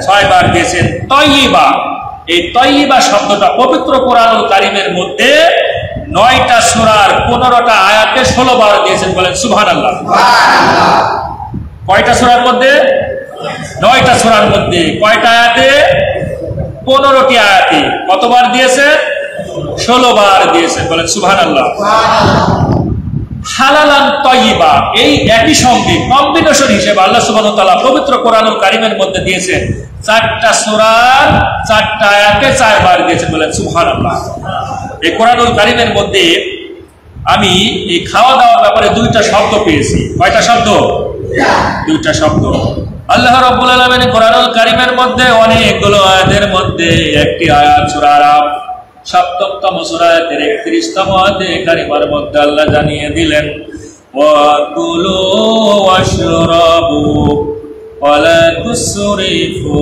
6 বার দিয়েছেন। তয়্যিবা, এই তয়্যিবা শব্দটা পবিত্র কোরআনুল কারীমের মধ্যে 9টা সূরার 15টা আয়াতে 16 বার দিয়েছেন। বলেন সুবহানাল্লাহ। কয়টা সূরার মধ্যে? 9টা সূরার মধ্যে কয়টা আয়াতে? 15টি আয়াতে কতবার দিয়েছেন? 16 বার দিয়েছেন। বলেন সুবহানাল্লাহ। হালালান তয়্যিবা, এই একই সঙ্গে কম্বিনেশন হিসেবে আল্লাহ সুবহানাহু ওয়া তাআলা পবিত্র কোরআনুল কারীমের মধ্যে দিয়েছেন 4টা সূরার 4টা আয়াতে 4 বার দিয়েছেন। বলেন সুবহানাল্লাহ। এই কোরআনুল কারীমের মধ্যে আমি এই খাওয়া দাওয়ার ব্যাপারে 2টা শব্দ পেয়েছি। কয়টা শব্দ? 2টা শব্দ। আল্লাহ রাব্বুল আলামিন কোরআনুল কারীমের মধ্যে অনেকগুলো আয়াতের মধ্যে একটি আয়াত সূরা আরাফ 7তম সূরা 31তম আয়াতে কারিমার মধ্যে আল্লাহ জানিয়ে দিলেন, ওয়াকুলু ওয়াশরাবু ওয়ালা তুসরিফু।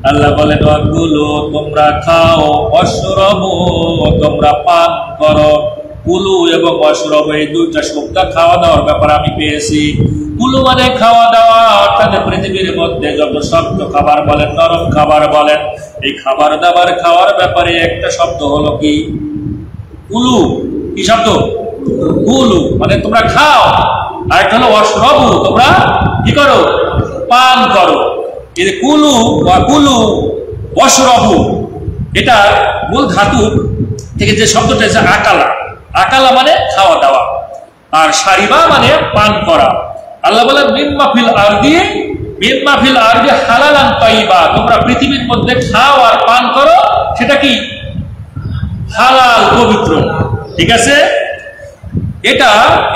আল্লাহ বলেন ওয়াকুলু, তোমরা খাও, ওয়াশরাবু, তোমরা পান করো। কুলু এবং ওয়াশরাবু এই 2টা শব্দ খাওয়া দাওয়ার ব্যাপারে আমি পেয়েছি। কুলু মানে খাওয়া দাওয়া, অর্থাৎ পৃথিবীর মধ্যে যত শক্ত খাবার বলেন, নরম খাবার বলেন, এই খাবার দাবার খাওয়ার ব্যাপারে একটা শব্দ হলো কি? কুলু। কি শব্দ? কুলু মানে তোমরা খাও। আর একটা হলো ওয়াশরাবু, তোমরা কি করো? পান করো। এই কুলু বা কুলু ওয়াশরাবু, এটা মূল ধাতু থেকে যে শব্দটা এসে আকালা। আকালা মানে খাওয়া দাওয়া, আর শারিবা মানে পান করা। আল্লাহ বলেন মিম্মা ফিল আরদি, মিম্মা ফিল আরদি হালালান তয়্যিবা, তোমরা পৃথিবীর মধ্যে খাও আর পান করো, সেটা কি? হালাল, পবিত্র। ঠিক আছে? এটা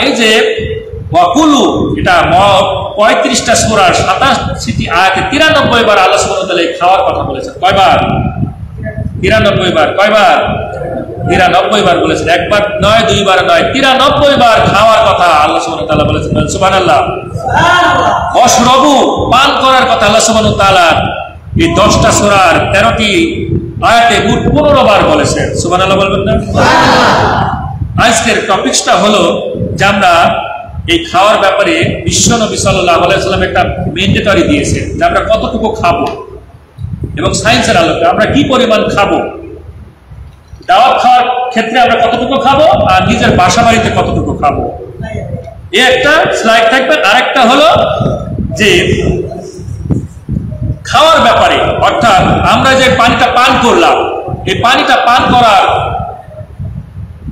এই যে ওয়াকুলু, এটা 35টা সূরার 87টি আয়াতে 93 বার আল্লাহ সুবহানাহু ওয়া তাআলা খাওয়ার কথা বলেছেন। কয়বার? 93 বার। কয়বার? 93 বার বলেছেন। একবার নয়, 2 বার নয়, 93 বার খাওয়ার কথা আল্লাহ সুবহানাহু ওয়া তাআলা বলেছেন। সুবহানাল্লাহ। ওয়াশরাবু, পান করার কথা আল্লাহ সুবহানাহু ওয়া তাআলা এই 10টা সূরার 13টি আয়াতে মোট 15 বার বলেছেন। সুবহানাল্লাহ বলবেন না? আজকের টপিকসটা হলো যে আমরা এই খাওয়ার ব্যাপারে বিশ্বনবী সাল্লাল্লাহু আলাইহি ওয়াসাল্লাম একটা ম্যান্ডেটরি দিয়েছেন যে আমরা কতটুকু খাবো, এবং সায়েন্সের আলোকে আমরা কি পরিমাণ খাবো, দাওয়াত খাওয়ার ক্ষেত্রে আমরা কতটুকু খাবো, আর নিজের বাসা বাড়িতে কতটুকু খাবো, এই একটা স্লাইড থাকবে। আরেকটা হলো যে খাওয়ার ব্যাপারে, অর্থাৎ আমরা যে পানিটা পান করলাম, এই পানিটা পান করার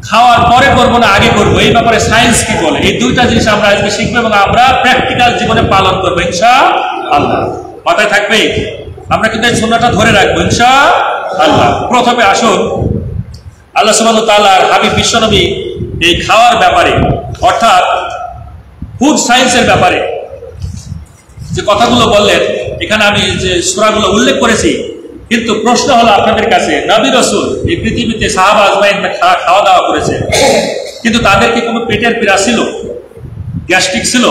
খাওয়ার পরে করবো না আগে করবো, এই ব্যাপারে সায়েন্স কি বলে, এই 2টা জিনিস আমরা আজকে শিখবো এবং আমরা প্র্যাকটিক্যাল জীবনে পালন করবো ইনশাআল্লাহ। মাথায় থাকবে, আমরা কিন্তু এই সুন্নাহটা ধরে রাখবো ইনশাআল্লাহ। প্রথমে আসুন আল্লাহ সুবহানাহু ওয়া তাআলার হাবিব বিশ্বনবী এই খাওয়ার ব্যাপারে, অর্থাৎ ফুড সায়েন্সের ব্যাপারে যে কথাগুলো বললেন, এখানে আমি যে সূরাগুলো উল্লেখ করেছি, কিন্তু প্রশ্ন হলো আপনাদের কাছে, নবী রাসূল এই পৃথিবীতে সাহাবা আজমাইন খাওয়া দাওয়া করেছে, কিন্তু তাদের কি কোনো পেটের পীড়া ছিল, গ্যাস্ট্রিক ছিল?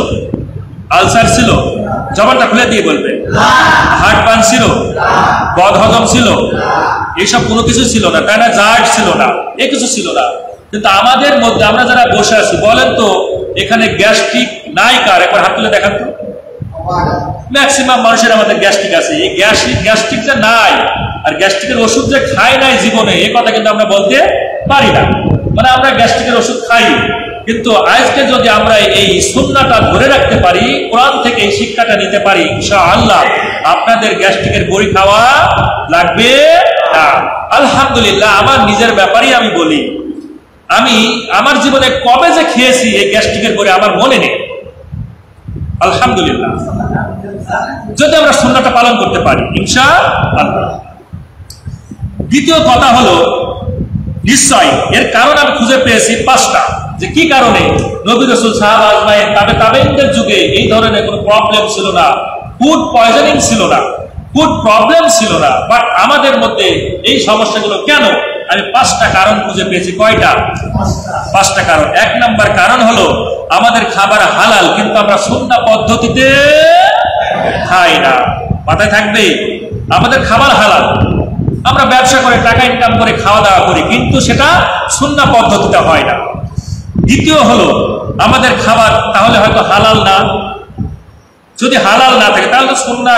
আলসার ছিল? জবানটা খুলে দিয়ে বলবে। হার্ট বার্ন ছিল? বদ হজম ছিল? এইসব কোনো কিছু ছিল না, তাই না? জার্ট ছিল না, এ কিছু ছিল না। কিন্তু আমাদের মধ্যে আমরা যারা বসে আছি, বলেন তো এখানে গ্যাস্ট্রিক নাই কার? একবার হাত তুলে দেখান তো। ম্যাক্সিমাম মানুষের আমাদের গ্যাস্ট্রিক আছে। এই গ্যাস্ট্রিকটা নাই, আর গ্যাস্ট্রিকের ওষুধ যে খাই নাই জীবনে, এই কথা কিন্তু আমরা বলতে পারি না। মানে আমরা গ্যাস্ট্রিকের ওষুধ খাই, কিন্তু আজকে যদি আমরা এই সুন্নাহটা ধরে রাখতে পারি, কোরআন থেকে এই শিক্ষাটা নিতে পারি, ইনশাআল্লাহ আপনাদের গ্যাস্ট্রিকের বড়ি খাওয়া লাগবে না। আলহামদুলিল্লাহ, আমার নিজের ব্যাপারেই আমি বলি, আমি আমার জীবনে কবে যে খেয়েছি এই গ্যাস্ট্রিকের বড়ি আমার মনে নেই। আলহামদুলিল্লাহ, যদি আমরা সুন্নাহটা পালন করতে পারি ইনশাআল্লাহ। দ্বিতীয় কথা হলো, নিশ্চয় এর কারণ আমি খুঁজে পেয়েছি 5টা। যে কি কারণে নবী রাসূল সাহাবা আজমাইন তাবেঈনদের যুগে এই ধরনের কোনো প্রবলেম ছিল না, ফুড পয়জনিং ছিল না, ফুড প্রবলেম ছিল না, বাট আমাদের মধ্যে এই সমস্যাগুলো কেন? আমি 5টা কারণ খুঁজে পেয়েছি। কয়টা? 5টা কারণ। 1 নম্বর কারণ হলো আমাদের খাবার হালাল, কিন্তু আমরা সুন্নাহ পদ্ধতিতে খাই না। মাথায় থাকবে, আমাদের খাবার হালাল, আমরা ব্যবসা করে টাকা ইনকাম করে খাওয়া দাওয়া করি, কিন্তু সেটা সুন্নাহ পদ্ধতিতে হয় না। দ্বিতীয় হলো আমাদের খাবার তাহলে হয়তো হালাল না। যদি হালাল না থাকে তাহলে তো সুন্নাহ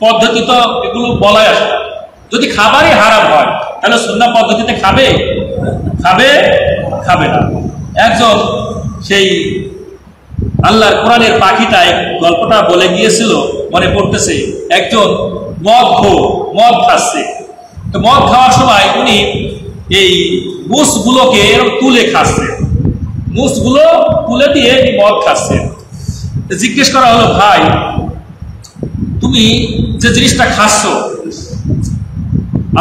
পদ্ধতি তো এগুলো বলাই আসে না। যদি খাবারই হারাম হয় তাহলে সুন্নাহ পদ্ধতিতে খাবে? খাবে না। একজন সেই আল্লাহর কোরআনের পাখিটাই গল্পটা বলে গিয়েছিল, মনে পড়তেছে। একজন মদ খাচ্ছে। তো মদ খাওয়ার সময় উনি এই মুসগুলোকে এরকম তুলে খাচ্ছে, মুসগুলো তুলে দিয়ে মদ খাচ্ছে। জিজ্ঞেস করা হলো, ভাই তুমি যে জিনিসটা খাচ্ছ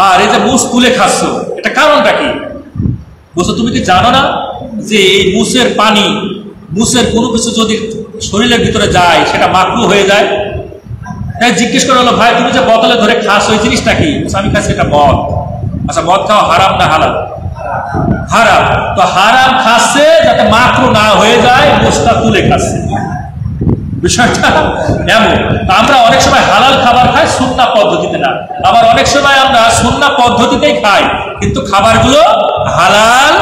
আর এই যে মুস তুলে খাচ্ছ, এটা কারণটা কি? বলছো, তুমি কি জানো না যে এই মুসের পানি, মুসের কোনো কিছু যদি শরীরের ভিতরে যায় সেটা মাকরুহ হয়ে যায়? তাই জিজ্ঞেস করা হলো, ভাই তুমি যে বোতলে ধরে খাস ওই জিনিসটা কি? আমি খাচ্ছি এটা মদ। আচ্ছা, মদ খাওয়া হারাম না হালাল? হারাম। তো হারাম খাচ্ছে যাতে মাকরুহ না হয়ে যায়, মুসটা তুলে খাচ্ছে। বিষয়টা এমন। আমরা অনেক সময় হালাল খাবার খাই, সুন্নাহ পদ্ধতিতে না। আবার অনেক সময় আমরা সুন্নাহ পদ্ধতিতেই খাই, কিন্তু খাবারগুলো হালাল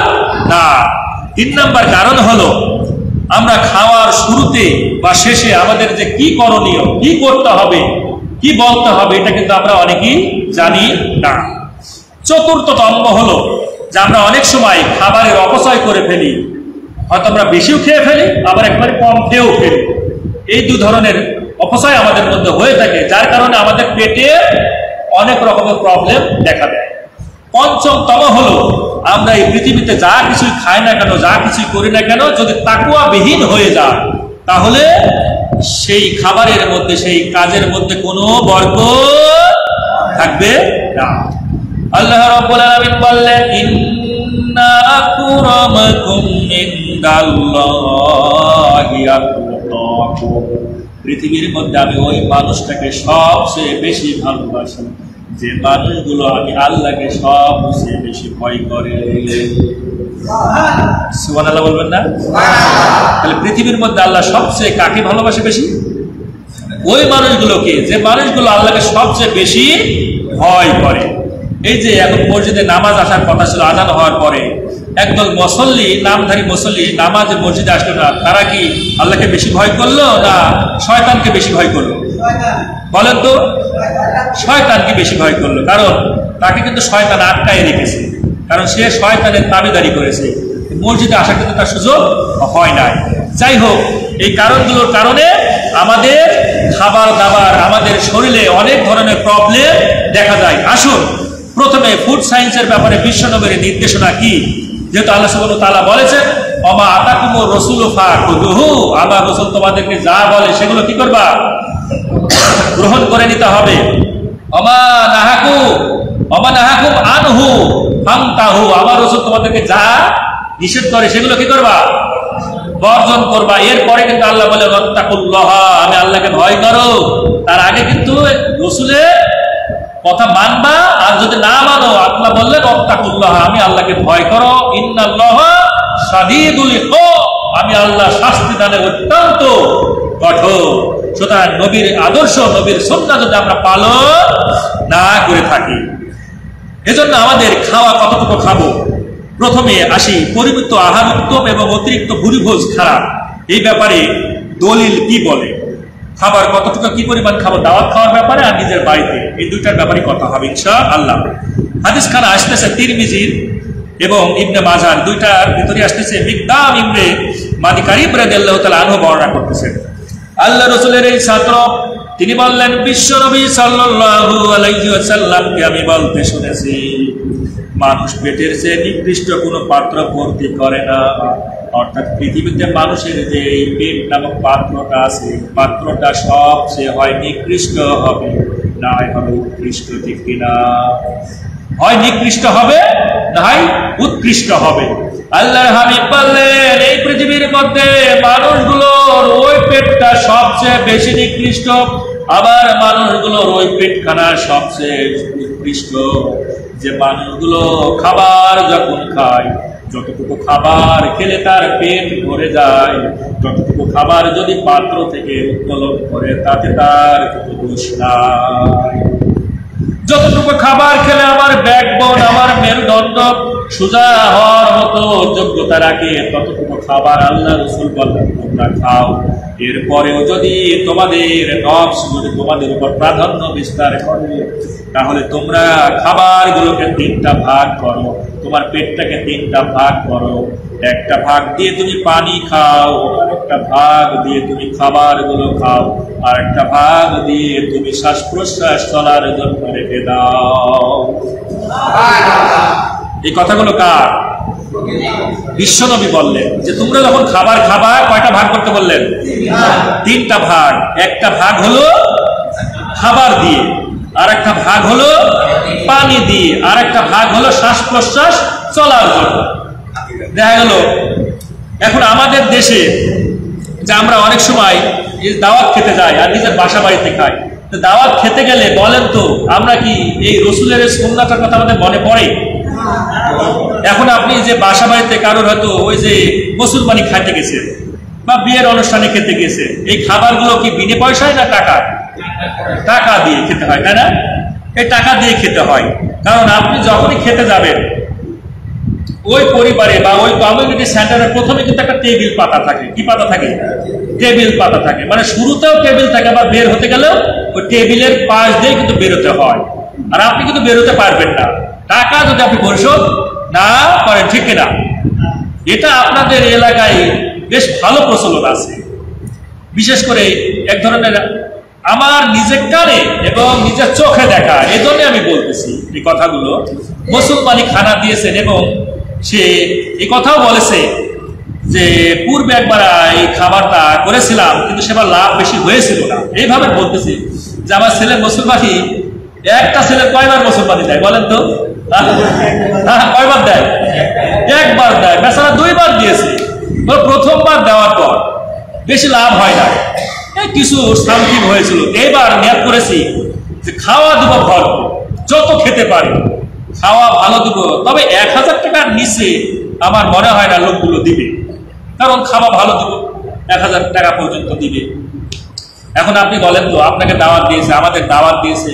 না। 3 নম্বর কারণ হলো আমরা খাওয়ার শুরুতে বা শেষে আমাদের যে কি করণীয়, কি করতে হবে, কি বলতে হবে, এটা কিন্তু আমরা অনেকেই জানি না। চতুর্থতম হলো যে আমরা অনেক সময় খাবারের অপচয় করে ফেলি। হয়তো আমরা বেশিও খেয়ে ফেলি, আবার একবারে কম খেয়েও ফেলি। এই 2 ধরনের অপচয় আমাদের মধ্যে হয়ে থাকে, যার কারণে আমাদের পেটে অনেক রকমের প্রবলেম দেখা দেয়। পঞ্চমতম হলো আমরা এই পৃথিবীতে যা কিছুই খাই না কেন, যা কিছুই করি না কেন, যদি তাকওয়াবিহীন হয়ে যায় তাহলে সেই খাবারের মধ্যে, সেই কাজের মধ্যে কোনো বরকত থাকবে না। আল্লাহ রাব্বুল আলামিন বললেন, ইন্না আকরামাকুম ইনদাল্লাহি আতকাকুম। পৃথিবীর মধ্যে আমি ওই মানুষটাকে সবচেয়ে বেশি ভালোবাসি যে মানুষগুলো আমি আল্লাহকে সবচেয়ে বেশি ভয় করে। সুবহানাল্লাহ বলবেন না? তাহলে পৃথিবীর মধ্যে আল্লাহ সবচেয়ে কাকে ভালোবাসে বেশি? ওই মানুষগুলোকে, যে মানুষগুলো আল্লাহকে সবচেয়ে বেশি ভয় করে। এই যে এখন মসজিদে নামাজ আসার কথা ছিল, আজান হওয়ার পরে একদল মুসল্লি, নামধারী মুসল্লি নামাজে মসজিদে আসলো না, তারা কি আল্লাহকে বেশি ভয় করলো না শয়তানকে বেশি ভয় করলো? বলেন তো, শয়তানকে বেশি ভয় করলো। কারণ তাকে কিন্তু শয়তান আটকায় রেখেছে, কারণ সে শয়তানের তাবেদারি করেছে, মসজিদে আসা কিন্তু তার সুযোগ হয় নাই। যাই হোক, এই কারণগুলোর কারণে আমাদের খাবার দাবার, আমাদের শরীরে অনেক ধরনের প্রবলেম দেখা যায়। আসুন প্রথমে ফুড সায়েন্সের ব্যাপারে বিশ্বনবীর নির্দেশনা কি? যেহেতু আল্লাহ সুবহানাহু ওয়া তাআলা বলেছেন, ওমা আতাকুমুর রাসূলু ফাখুযুহু, আমার রাসূল তোমাদেরকে যা বলে সেগুলো কি করবা? গ্রহণ করে নিতে হবে। ওমা নাহাকুম আনহু ফান্তাহু, আমার রাসূল তোমাদেরকে যা নিষেধ করে সেগুলো কি করবা? বর্জন করবা। এরপরে কিন্তু আল্লাহ বলে ওয়াত্তাকুল্লাহ, আমি আল্লাহকে ভয় করো। তার আগে কিন্তু রাসূলের কথা মানবা, আর যদি না মানো আল্লাহ বললেন ওয়াত্তাকুল্লাহ, আমি আল্লাহকে ভয় করো। ইন্নাল্লাহা শাদীদুল ইকাব, আমি আল্লাহ শাস্তি দানে অত্যন্ত কঠোর। সুতরাং নবীর আদর্শ, নবীর সুন্নাহ যদি আমরা পালন না করে থাকি, এজন্য আমাদের খাওয়া কতটুকু খাবো। প্রথমে আসি, পরিমিত আহার উত্তম এবং অতিরিক্ত ভুরিভোজ খারাপ। এই ব্যাপারে দলিল কি বলে? খাবার কতটুকু কি পরিমাণ খাবো, দাওয়াত খাওয়ার ব্যাপারে আর নিজের বাড়িতে, এই দুইটার ব্যাপারে কথা হবে ইনশাআল্লাহ। হাদিস খানা আসতেছে তিরমিজির এবং ইবনে মাজাহ, দুইটার ভিতরে আসতেছে মিকদাম ইবনে মাদি কারিব রাদিয়াল্লাহু তাআলা আনহু বর্ণনা করতেছেন। আল্লাহ রাসূলের এই ছাত্র তিনি বললেন, বিশ্ব নবী সাল্লাল্লাহু আলাইহি ওয়াসাল্লামকে আমি বলতে শুনেছি, মানুষ পেটের চেয়ে নিকৃষ্ট কোনো পাত্র ভর্তি করে না। অর্থাৎ পৃথিবীতে মানুষের যে এই পেট নামক পাত্রটা আছে, পাত্রটা সবচেয়ে হয় নিকৃষ্ট হবে, না হবে উৎকৃষ্ট, ঠিক কিনা? হয় নিকৃষ্ট হবে, না হয় উৎকৃষ্ট হবে। আল্লাহর হাবিব বললেন, এই পৃথিবীর মধ্যে মানুষগুলোর ওই পেটটা সবচেয়ে বেশি নিকৃষ্ট, আবার মানুষগুলোর ওই পেটখানা সবচেয়ে উৎকৃষ্ট। যে মানুষগুলো খাবার যখন খায়, যতটুকু খাবার খেলে তার পেট ভরে যায়, যতটুকু খাবার যদি পাত্র থেকে উত্তোলন করে তাতে তার কোনো দোষ নাই। যতটুকু খাবার খেলে আমার ব্যাকবোন, আমার মেরুদণ্ড সোজা হওয়ার মতো যোগ্যতা রাখে, ততটুকু খাবার আল্লাহ রাসূল বলেন তোমরা খাও। এরপরেও যদি তোমাদের নফস যদি তোমাদের উপর প্রাধান্য বিস্তার করে, তাহলে তোমরা খাবারগুলোকে তিনটা ভাগ করো, তোমার পেটটাকে তিনটা ভাগ করো। একটা ভাগ দিয়ে তুমি পানি খাও, আর একটা ভাগ দিয়ে তুমি খাবারগুলো খাও, আর একটা ভাগ দিয়ে তুমি শ্বাস প্রশ্বাস চলার জন্য রেখে দাও। এই কথাগুলো কার? বিশ্বনবী বললেন যে তোমরা যখন খাবার খাবা, কয়টা ভাগ করতে বললেন? তিনটা ভাগ। একটা ভাগ হলো খাবার দিয়ে, আর একটা ভাগ হলো পানি দিয়ে, আর একটা ভাগ হলো শ্বাস প্রশ্বাস চলার জন্য। দেখা গেল এখন আমাদের দেশে যে আমরা অনেক সময় দাওয়াত খেতে যাই আর নিজের বাসা বাড়িতে খাই, তো দাওয়াত খেতে গেলে বলেন তো আমরা কি এই রসুলের সুন্নাহটার কথা আমাদের মনে পড়ে? এখন আপনি যে বাসা বাড়িতে কারোর হয়তো ওই যে মুসলমানি খাইতে গেছে বা বিয়ের অনুষ্ঠানে খেতে গেছে, এই খাবারগুলো কি বিনে পয়সায় না টাকা? টাকা দিয়ে খেতে হয়, তাই না? এই টাকা দিয়ে খেতে হয়, কারণ আপনি যখনই খেতে যাবেন ওই পরিবারে বা ওই কমিউনিটি সেন্টারে প্রথমে কিন্তু একটা টেবিল পাতা থাকে। কি পাতা থাকে? টেবিল পাতা থাকে। মানে শুরুতেও টেবিল থাকে, আবার বের হতে গেলেও ওই টেবিলের পাশ দিয়ে কিন্তু বেরোতে হয়। আর আপনি কিন্তু বেরোতে পারবেন না টাকা যদি আপনি পরিশোধ না করেন, ঠিক কিনা? এটা আপনাদের এলাকায় বেশ ভালো প্রচলন আছে। বিশেষ করে এক ধরনের আমার নিজের কানে এবং নিজের চোখে দেখা, এই জন্য আমি বলতেছি এই কথাগুলো। মুসলমানি খানা দিয়েছেন এবং সে এই কথাও বলেছে যে পূর্বে একবার এই খাবারটা করেছিলাম কিন্তু সেবার লাভ বেশি হয়েছিল না। এইভাবে বলতেছি যে আমার ছেলে মুসলমানি, একটা ছেলে কয়বার মুসলমানি দেয় বলেন তো? কয়বার দেয়? একবার দেয়। বেচারা দুইবার দিয়েছে। প্রথমবার দেওয়ার পর বেশি লাভ হয় না, কিছু সামথিং হয়েছিল। এইবার নিয়ত করেছি যে খাওয়া দিব ভরপুর, যত খেতে পারি খাওয়া ভালো দিব, তবে 1000 টাকার নিচে আমার মনে হয় না লোকগুলো দিবে, কারণ খাওয়া ভালো দিব, 1000 টাকা পর্যন্ত দিবে। এখন আপনি বলেন তো, আপনাকে দাওয়াত দিয়েছে, আমাদের দাওয়াত দিয়েছে,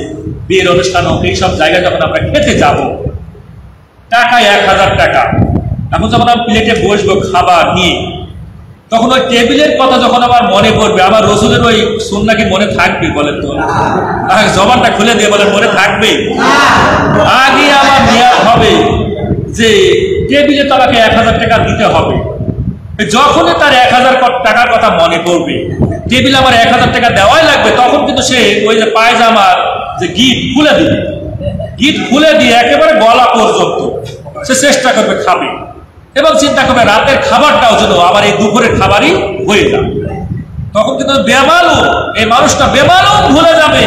বিয়ের অনুষ্ঠান হোক, এইসব জায়গায় যখন আমরা খেতে যাব, টাকা 1000 টাকা। এখন যখন আমি প্লেটে বসবো খাবার নিয়ে, তখন ওই টেবিলের কথা যখন আমার মনে পড়বে, আমার রসুলের ওই সুন্নাহ কি মনে থাকবে বলেন তো? জবানটা খুলে দিয়ে বলেন, মনে থাকবে? আগে আমার নিয়ত হবে যে টেবিলে তো আমাকে 1000 টাকা দিতে হবে। যখনই তার 1000 টাকার কথা মনে পড়বে, টেবিলে আমার 1000 টাকা দেওয়াই লাগবে, তখন কিন্তু সে ওই যে পায়জামার যে গিট খুলে দিবে, গিট খুলে দিয়ে একেবারে গলা পর্যন্ত সে চেষ্টা করবে খাবে, এবং চিন্তা করবে রাতের খাবারটাও যেন আবার এই দুপুরের খাবারই হয়ে যায়। তখন কিন্তু বেমালুম এই মানুষটা বেমালুম ভুলে যাবে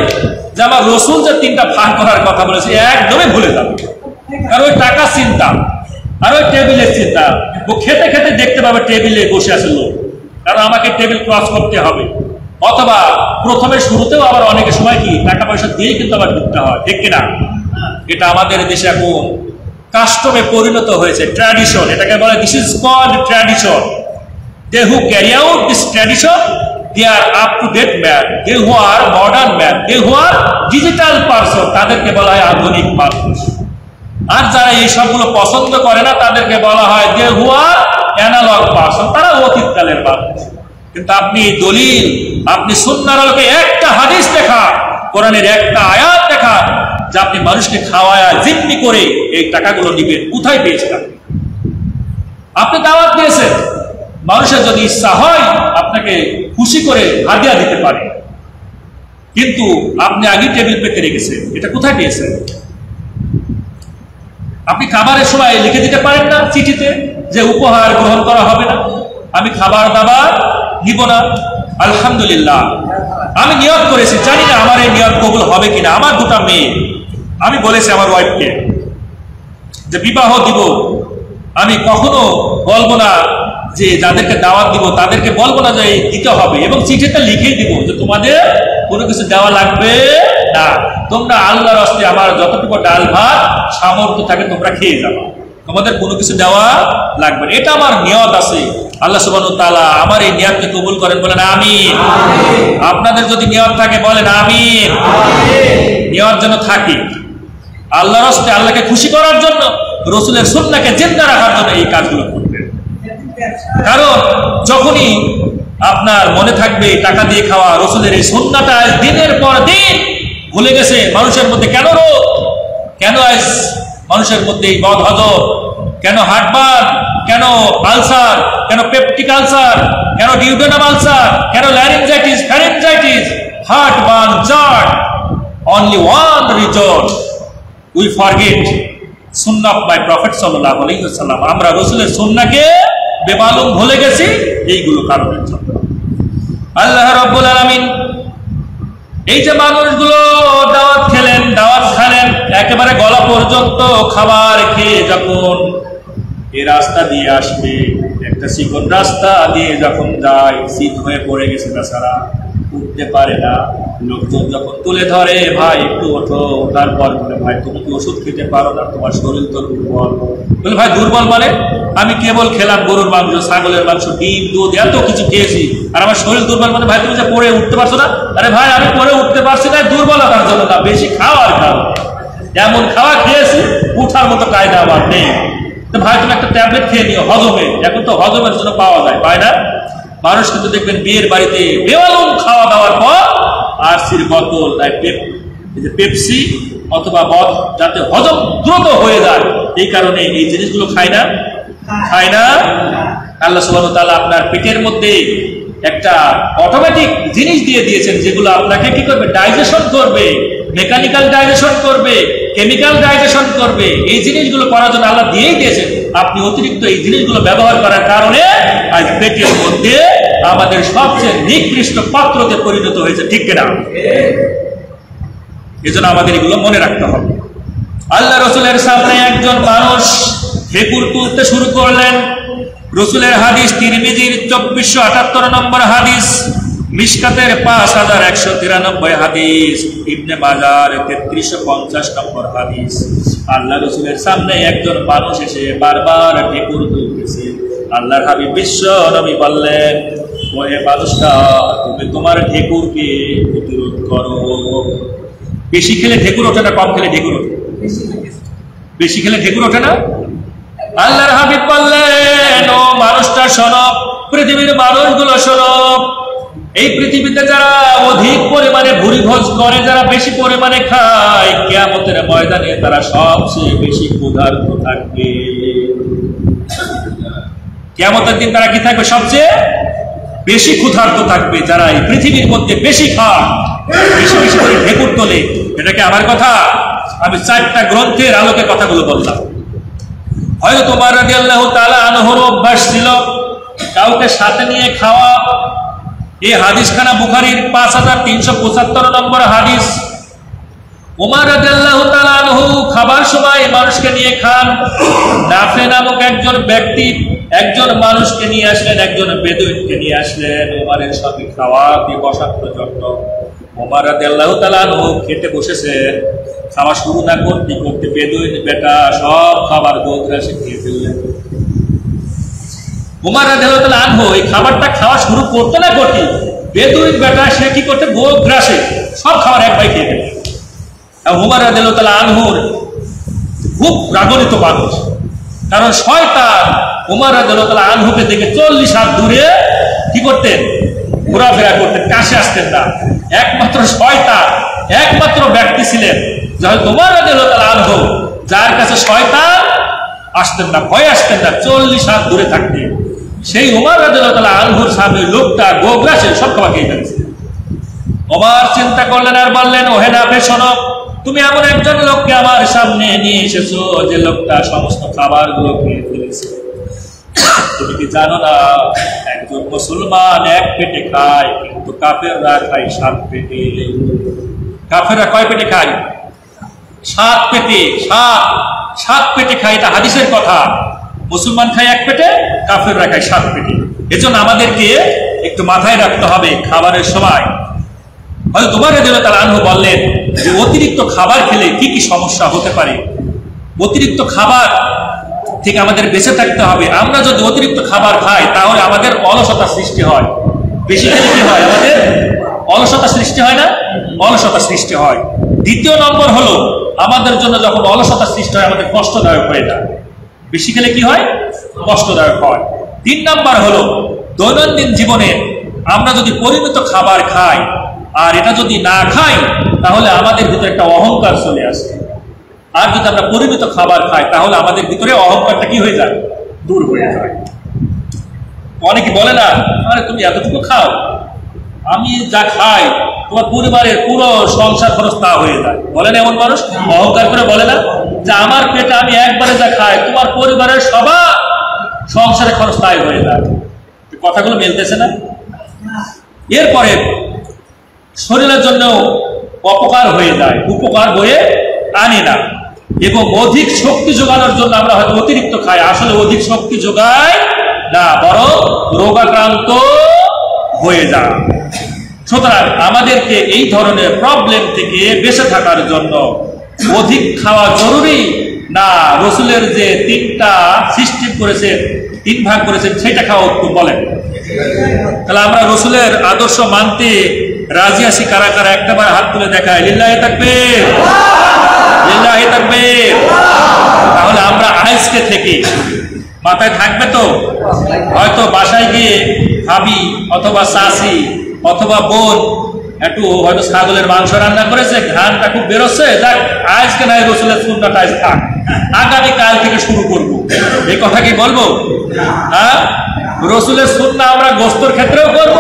যে আমার রসুল যে 3টা ভাগ করার কথা বলেছে, একদমই ভুলে যাবে। আর ওই টাকা চিন্তা আর ওই টেবিলের চিন্তা, ও খেতে খেতে দেখতে পাবে টেবিলে বসে আছে লোক, কারণ আমাকে টেবিল ক্রস করতে হবে। অথবা প্রথমে শুরুতেও আবার অনেকের সময় কি টাকা পয়সা দিয়েই কিন্তু আবার ঢুকতে হয়, ঠিক কিনা? এটা আমাদের দেশে এখন কাস্টমে পরিণত হয়েছে, ট্র্যাডিশন। এটাকে বলে this is called tradition. They who carry out this tradition they are up to date man, they who are modern man, they who are digital person, তাদেরকে বলা হয় আধুনিক মানুষ। আর যারা এই সবগুলো পছন্দ করে না তাদেরকে বলা হয় they who are analog person, তারা অতীতকালের মানুষ। কিন্তু আপনি দলিল, আপনি সুন্নাহর আলোকে একটা হাদিস দেখা, কোরআনের একটা আয়াত দেখা যে আপনি মানুষকে খাওয়ায়া জিম্মি করে এই টাকাগুলো নিবেন, কোথায় পেয়েছেন? আপনি দাওয়াত দিয়েছেন, মানুষের যদি ইচ্ছা হয় আপনাকে খুশি করে হাদিয়া দিতে পারে, কিন্তু আপনি আগে টেবিল পেতে রেখেছেন, এটা কোথায় পেয়েছেন? আপনি খাবারের সময় লিখে দিতে পারেন না চিঠিতে যে উপহার গ্রহণ করা হবে না, আমি খাবার দাবার নিব না। আলহামদুলিল্লাহ, আমি নিয়ত করেছি, জানি না আমার এই নিয়ত কবুল হবে কিনা। আমার দুটা মেয়ে, আমি বলেছি আমার ওয়াইফকে যে বিবাহ দিব, আমি কখনো বলবো না যে যাদেরকে দাওয়াত দিব তাদেরকে বলবো না যে দিতে হবে, এবং চিঠিটা লিখেই দিব যে তোমাদের কোনো কিছু দেওয়া লাগবে না, তোমরা আল্লাহর রাস্তে আমার যতটুকু ডাল ভাত সামর্থ্য থাকে তোমরা খেয়ে যাবো, তোমাদের কোনো কিছু দেওয়া লাগবে না। এটা আমার নিয়ত আছে। আল্লাহ সুবহানাহু ওয়া তাআলা আমার এই নিয়তকে কবুল করেন, বলেন আমিন। আপনাদের যদি নিয়ত থাকে বলেন আমিন। নিয়ত যেন থাকে আল্লাহর রাস্তে, আল্লাহকে খুশি করার জন্য, রাসূলের সুন্নাহকে জিন্দা রাখার জন্য এই কাজগুলো করবেন। কারণ যখনই আপনার মনে থাকবে টাকা দিয়ে খাওয়া রাসূলের এই সুন্নাহটা দিনের পর দিন ভুলে গেছে মানুষের মধ্যে, কেন রোগ, কেন আজ মানুষের মধ্যে এই বদহজম, কেন হার্টবার্ন, কেন আলসার, কেন পেপটিক আলসার, কেন ডিউডেনাম আলসার, কেন laryngitis, pharyngitis, heartburn, chart, only one reason, we forget Sunnah of my prophet sallallahu alaihi wasallam, আমরা রাসূলের সুন্নাহকে বেমালুম ভুলে গেছি এইগুলো কারণের জন্য। আল্লাহ রাব্বুল আলামিন এই যে মানুষগুলো দাওয়াত খেলেন, দাওয়াত খালেন, একেবারে গলা পর্যন্ত খাবার খেয়ে যখন এই রাস্তা দিয়ে আসবে, একটা চিকন রাস্তা দিয়ে যখন যায়, শীত হয়ে পড়ে গেছে, তাছাড়া উঠতে পারে না। লোকজন যখন তুলে ধরে, ভাই একটু ওঠো, ওঠার পর বলে ভাই তুমি কি ওষুধ খেতে পারো না, তোমার শরীর তো দুর্বল। বলে ভাই দুর্বল মানে আমি কেবল খেলাম গরুর মাংস, ছাগলের মাংস, ডিম, দুধ, এত কিছু খেয়েছি আর আমার শরীর দুর্বল, মানে ভাই তুমি যে পড়ে উঠতে পারছো না? আরে ভাই আমি পড়ে উঠতে পারছি না দুর্বলতার জন্য না, বেশি খাওয়ার কারণে। এমন খাওয়া খেয়েছি উঠার মতো কায়দা আমার নেই। তো ভাই তুমি একটা ট্যাবলেট খেয়ে নিও হজমে, এখন তো হজমের জন্য পাওয়া যায়, পায় না? মানুষ কিন্তু দেখবেন বিয়ের বাড়িতে বেমালুম খাওয়া দাওয়ার পর আরসির বোতল, পেপসি অথবা মদ, যাতে হজম দ্রুত হয়ে যায়, এই কারণে এই জিনিসগুলো খায় না, খায় না। আল্লাহ সুবহানাহু ওয়া তাআলা আপনার পেটের মধ্যে একটা অটোমেটিক জিনিস দিয়ে দিয়েছেন, যেগুলো আপনাকে কি করবে, ডাইজেশন করবে, মেকানিক্যাল ডাইজেশন করবে, কেমিক্যাল ডাইজেশন করবে। এই জিনিসগুলো করার জন্য আল্লাহ দিয়েই দিয়েছেন। আপনি অতিরিক্ত এই জিনিসগুলো ব্যবহার করার কারণে আজ পেটের মধ্যে আমাদের সবচেয়ে নিকৃষ্ট পাত্রতে পরিণত হয়েছে, ঠিক কিনা? এজন্য আমাদের এগুলো মনে রাখতে হবে। আল্লাহ রাসূলের সামনে একজন মানুষ ঠেকুর তুলতে শুরু করলেন। রাসূলের হাদিস তিরমিজির 2478 নম্বর হাদিস, মিশকাতের 5193 হাদিস, ইবনে মাজার 3350 নম্বর হাদিস। আল্লাহ রাসূলের সামনে একজন মানুষ এসে বারবার ঠেকুর তুলতেছে। আল্লাহর হাবিব বিশ্ব নবী বললেন, ওহে মানুষটা, তুমি তোমার ঠেকুরকে প্রতিরোধ করো। বেশি খেলে ঠেকুর ওঠে না, কম খেলে ঠেকুর ওঠে? বেশি খেলে ঠেকুর ওঠে না? আল্লাহর হাবিব বললেন, ও মানুষটা শোনো, পৃথিবীর মানুষগুলো শোনো, এই পৃথিবীতে যারা অধিক পরিমাণে ভুরিভোজ করে, যারা বেশি পরিমাণে খায়, কিয়ামতের ময়দানে তারা সবচেয়ে বেশি ক্ষুধার্ত থাকবে। কিয়ামতের দিন তারা কি থাকবে? সবচেয়ে বেশি ক্ষুধার্ত থাকবে, যারা এই পৃথিবীর মধ্যে বেশি খায়, বেশি বেশি করে ঠেকুর তোলে। এটা কি আমার কথা? আমি 4টা গ্রন্থের আলোকে কথাগুলো বললাম। হয়তো তোমার রাদিয়াল্লাহু তাআলা আনহুর অভ্যাস ছিল কাউকে সাথে নিয়ে খাওয়া। এই হাদিসখানা বুখারীর 5375 নম্বর হাদিস। ওমর রাদিয়াল্লাহু তাআলা আনহু খাবার সময় মানুষকে নিয়ে খান। নাফে নামক একজন ব্যক্তি একজন মানুষকে নিয়ে আসলেন, একজন বেদুইনকে নিয়ে আসলেন ওমরের সাথে খাওয়াতে বসার জন্য। ওমর রাদিয়াল্লাহু তাআলা আনহু খেতে বসেছেন। খাওয়া শুরু না করতে করতে বেদুইন বেটা সব খাবার গোগ্রাসে খেয়ে ফেললেন। ওমর রাদিয়াল্লাহু তাআলা আনহু এই খাবারটা খাওয়া শুরু করতে না করতে বেদুইন বেটা সে কি করতে গোগ্রাসে সব খাবার একবাই খেয়ে ফেলে। উমর রাদিয়াল্লাহু তাআলা আনহুর খুব রাগান্বিত মানুষ, কারণ শয়তান উমর রাদিয়াল্লাহু তাআলা আনহুকে দেখে 40 হাত দূরে কি করতেন, ঘোরাফেরা করতেন, কাছে আসতেন না। একমাত্র শয়তান, একমাত্র ব্যক্তি ছিলেন উমর রাদিয়াল্লাহু তাআলা আনহু, যার কাছে শয়তান আসতেন না, ভয় আসতেন না, 40 হাত দূরে থাকতেন। সেই উমর রাদিয়াল্লাহু তাআলা আনহুর সামনে লোকটা গোগ্রাসে সব খাবার খেয়ে ফেলেছে। ওমর চিন্তা করলেন আর বললেন, ওহে নাফে শোনো, তুমি এমন একজন লোককে আমার সামনে নিয়ে এসেছো যে লোকটা সমস্ত খাবারগুলো খেয়ে ফেলেছে। তুমি কি জানো না, একজন মুসলমান এক পেটে খায়, কিন্তু কাফেররা খায় 7 পেটে। কাফেররা কয় পেটে খায়? 7 পেটে। 7 পেটে খায়, এটা হাদিসের কথা। মুসলমান খায় 1 পেটে, কাফেররা খায় 7 পেটে। এজন্য আমাদেরকে একটু মাথায় রাখতে হবে খাবারের সময়। হয়তো উমর রাদিয়াল্লাহু তাআলা আনহু বললেন যে অতিরিক্ত খাবার খেলে কি কি সমস্যা হতে পারে, অতিরিক্ত খাবার থেকে আমাদের বেঁচে থাকতে হবে। আমরা যদি অতিরিক্ত খাবার খাই তাহলে আমাদের অলসতা সৃষ্টি হয়। বেশি খেলে কি হয়? আমাদের অলসতা সৃষ্টি হয় না? অলসতা সৃষ্টি হয়। দ্বিতীয় নম্বর হলো, আমাদের জন্য যখন অলসতা সৃষ্টি হয় আমাদের কষ্টদায়ক হয়ে যায়। বেশি খেলে কি হয়? কষ্টদায়ক হয়। 3 নম্বর হলো, দৈনন্দিন জীবনে আমরা যদি পরিমিত খাবার খাই আর এটা যদি না খাই তাহলে আমাদের ভিতরে একটা অহংকার চলে আসে। আর যদি আমরা পরিমিত খাবার খাই তাহলে আমাদের ভিতরে অহংকারটা কি হয়ে যায়? দূর হয়ে যায়। অনেকে বলে না, আরে তুমি এতটুকু খাও, আমি যা খাই তোমার পরিবারের পুরো সংসার খরচ তা হয়ে যায়। বলে না এমন মানুষ? অহংকার করে বলে না যে আমার পেটে আমি একবারে যা খাই তোমার পরিবারের সবার সংসারের খরচ তাই হয়ে যায়। কথাগুলো মিলতেছে না? এরপরে শরীরের জন্য অপকার হয়ে যায়, উপকার বয়ে আনে না। এবং অধিক শক্তি যোগানোর জন্য আমরা হয়তো অতিরিক্ত খাই, আসলে অধিক শক্তি যোগায় না, বরং রোগাক্রান্ত হয়ে যায়। সুতরাং আমাদেরকে এই ধরনের প্রবলেম থেকে বেঁচে থাকার জন্য অধিক খাওয়া জরুরি না রসুলের যে 3টা সিস্টেম করেছেন, 3 ভাগ করেছেন, সেটা খাওয়া উত্তম? বলেন। তাহলে আমরা রসুলের আদর্শ মানতে রাজি আছি কারা কারা? একটাবার হাত তুলে দেখায়, লিল্লাহি তাকবীর, লিল্লাহি তাকবীর। তাহলে আমরা আজকে থেকে মাথায় থাকবে তো, হয়তো বাসায় গিয়ে ভাবি অথবা চাচি অথবা বোন একটু হয়তো ছাগলের মাংস রান্না করেছে, ঘ্রাণটা খুব বেরোচ্ছে, যাক আজকে নাই রসুলের সুন্নাহটা আজ থাক, আগামী কাল থেকে শুরু করব, এই কথা কি বলবো? হ্যাঁ, রসুলের সুন্নাহ আমরা গোস্তর ক্ষেত্রেও করব,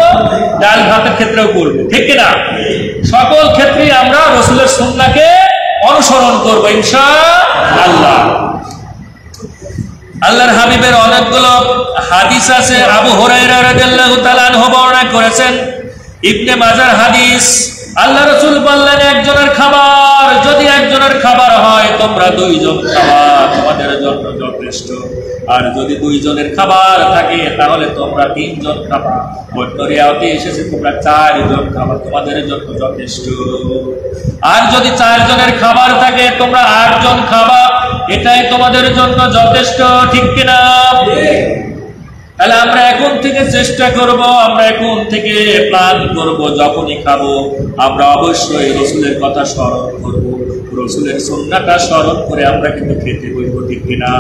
ডাল ভাতের ক্ষেত্রেও করব, ঠিক কিনা? সকল ক্ষেত্রেই আমরা রসুলের সুন্নাহকে অনুসরণ করবো ইনশাআল্লাহ। আল্লাহর হাবিবের অনেকগুলো হাদিস আছে। আবু হুরায়রা রাদিয়াল্লাহু তাআলা আনহু বর্ণনা করেছেন, ইবনে মাজার হাদিস, আল্লাহ রাসূল বললেন, একজনের খাবার যদি একজনের খাবার হয় তোমরা 2 জন খাওয়া তোমাদের জন্য যথেষ্ট, আর যদি 2 জনের খাবার থাকে তাহলে তোমরা 3 জন খাবা। অন্য রিওয়ায়াতে এসেছে তোমরা 4 জন খাবা, তোমাদের জন্য যথেষ্ট। আর যদি 4 জনের খাবার থাকে তোমরা 8 জন খাবা, এটাই তোমাদের জন্য যথেষ্ট, ঠিক কিনা? তাহলে আমরা এখন থেকে চেষ্টা করব, আমরা এখন থেকে প্ল্যান করব, যখনই খাবো আমরা অবশ্যই রসুলের কথা স্মরণ করব, রসুলের সুন্নাহটা স্মরণ করে আমরা কিন্তু খেতে বসবো, ঠিক কিনা?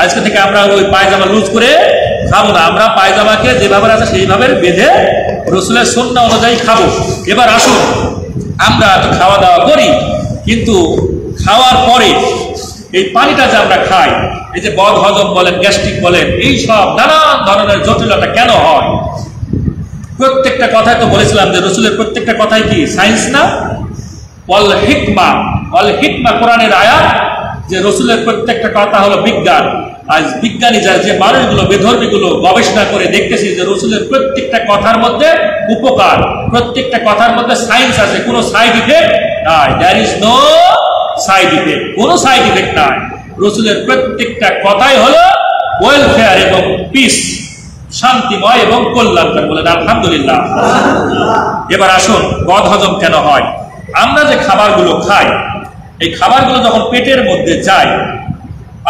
আজকে থেকে আমরা ওই পায়জামা লুজ করে খাবো না, আমরা পায়জামাকে যেভাবে আছে সেইভাবে বেঁধে রসুলের সুন্নাহ অনুযায়ী খাবো। এবার আসুন, আমরা তো খাওয়া দাওয়া করি, কিন্তু খাওয়ার পরে এই পানিটা যে আমরা খাই, এই যে বদ হজম বলেন, গ্যাস্ট্রিক বলেন, এই সব নানান ধরনের জটিলতা কেন হয়? প্রত্যেকটা কথাই তো বলেছিলাম যে রসুলের প্রত্যেকটা কথাই কি সায়েন্স না? ওয়াল হিকমা, ওয়াল হিকমা কোরআনের আয়াত, যে রসুলের প্রত্যেকটা কথা হলো বিজ্ঞান। আজ বিজ্ঞানী যে মানুষগুলো, বেধর্মীগুলো গবেষণা করে দেখতেছি যে রসুলের প্রত্যেকটা কথার মধ্যে উপকার, প্রত্যেকটা কথার মধ্যে সায়েন্স আছে, কোনো সাইড ইফেক্ট নাই। There is no side effect, কোনো সাইড ইফেক্ট নাই। রসুলের প্রত্যেকটা কথাই হলো ওয়েলফেয়ার এবং পিস, শান্তিময় এবং কল্যাণকর। বলেন আলহামদুলিল্লাহ। এবার আসুন, বদ হজম কেন হয়? আমরা যে খাবারগুলো খাই, এই খাবারগুলো যখন পেটের মধ্যে যায়,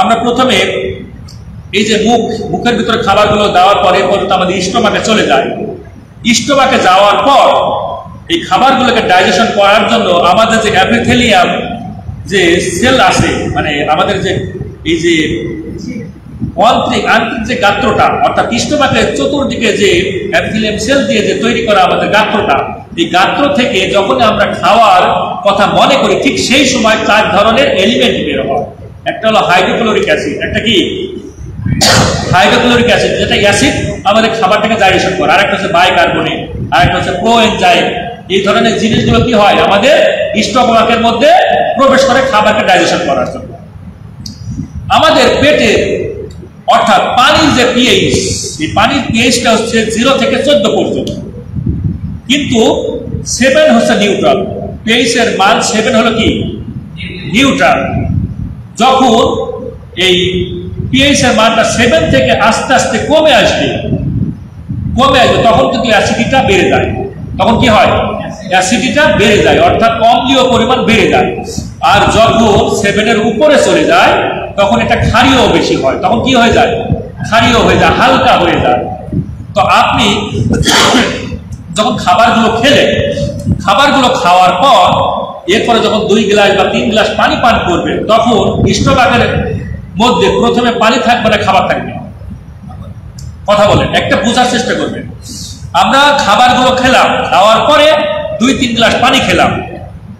আমরা প্রথমে এই যে মুখের ভিতরে খাবারগুলো দেওয়ার পরে আমাদের স্টোমাকে চলে যায়, স্টোমাকে যাওয়ার পর এই খাবারগুলোকে ডাইজেশন করার জন্য আমাদের যে অ্যাপিথেলিয়াম যে সেল আছে, মানে আমাদের যে এই যে আন্তরিক যে গাত্রটা, অর্থাৎ স্টোমাকের চতুর্দিকে যে অ্যাপিথেলিয়াম সেল দিয়ে যে তৈরি করা আমাদের গাত্রটা, এই গাত্র থেকে যখন আমরা খাওয়ার কথা মনে করি ঠিক সেই সময় 4 ধরনের এলিমেন্ট বের হয়। একটা হলো হাইড্রোক্লোরিক অ্যাসিড, একটা কি হাইড্রোক্লোরিক অ্যাসিড, যেটা অ্যাসিড আমাদের খাবারটাকে ডাইজেশন করে, আর একটা হচ্ছে বাইকার্বনেট, আর একটা হচ্ছে প্রোএনজাইম। এই ধরনের জিনিসগুলো কি হয় আমাদের স্টোমাকের মধ্যে প্রবেশ করে খাবারকে ডাইজেশন করার জন্য। আমাদের পেটে অর্থাৎ পানির যে পিএইচ, এই পানির পিএইচটা হচ্ছে 0 থেকে 14 পর্যন্ত, কিন্তু 7 হচ্ছে নিউট্রাল। পিএইচ এর মান 7 হলো কি নিউট্রাল। যখন এই পিএইচ এর মানটা 7 থেকে আস্তে আস্তে কমে আসবে, তখন কিন্তু অ্যাসিডিটা বেড়ে যায়। তখন কি হয়? অ্যাসিডিটা বেড়ে যায়, অর্থাৎ অম্লীয় পরিমাণ বেড়ে যায়। আর যখন 7 এর উপরে চলে যায় তখন এটা ক্ষারীয় বেশি হয়। তখন কি হয়ে যায়? ক্ষারীয় হয়ে যায়, হালকা হয়ে যায়। তো আপনি যখন খাবারগুলো খেলেন, খাবারগুলো খাওয়ার পর এরপরে যখন 2 গ্লাস বা 3 গ্লাস পানি পান করবেন, তখন স্টোমাকের মধ্যে প্রথমে পানি থাকবে না খাবার থাকবে? কথা বলেন, একটা বোঝার চেষ্টা করবেন। আমরা খাবারগুলো খেলাম, খাওয়ার পরে 2-3 গ্লাস পানি খেলাম,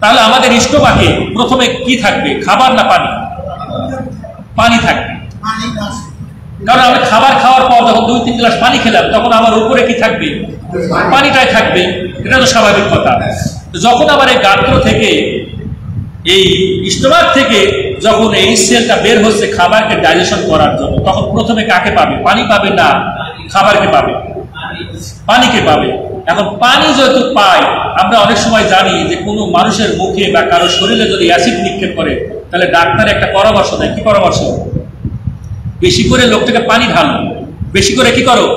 তাহলে আমাদের স্টোমাকে প্রথমে কি থাকবে? খাবার না পানি? পানি থাকবে। কারণ আমরা খাবার খাওয়ার পর যখন 2-3 গ্লাস পানি খেলাম তখন আমার উপরে কি থাকবে? পানিটাই থাকবে। এটা তো স্বাভাবিক কথা। যখন আমার এই গাত্র থেকে, এই স্টোমাক থেকে যখন এই সেলটা বের হচ্ছে খাবারকে ডাইজেশন করার জন্য, তখন প্রথমে কাকে পাবে? পানি পাবে না খাবারকে পাবে? পানিকে পাবে। এখন পানি যেহেতু পাই, আমরা অনেক সময় জানি যে কোনো মানুষের মুখে বা কারো শরীরে যদি অ্যাসিড নিক্ষেপ করে, তাহলে ডাক্তার একটা পরামর্শ দেয়। কি পরামর্শ? বেশি করে লোকটাকে পানি ঢালো, বেশি করে কি করো?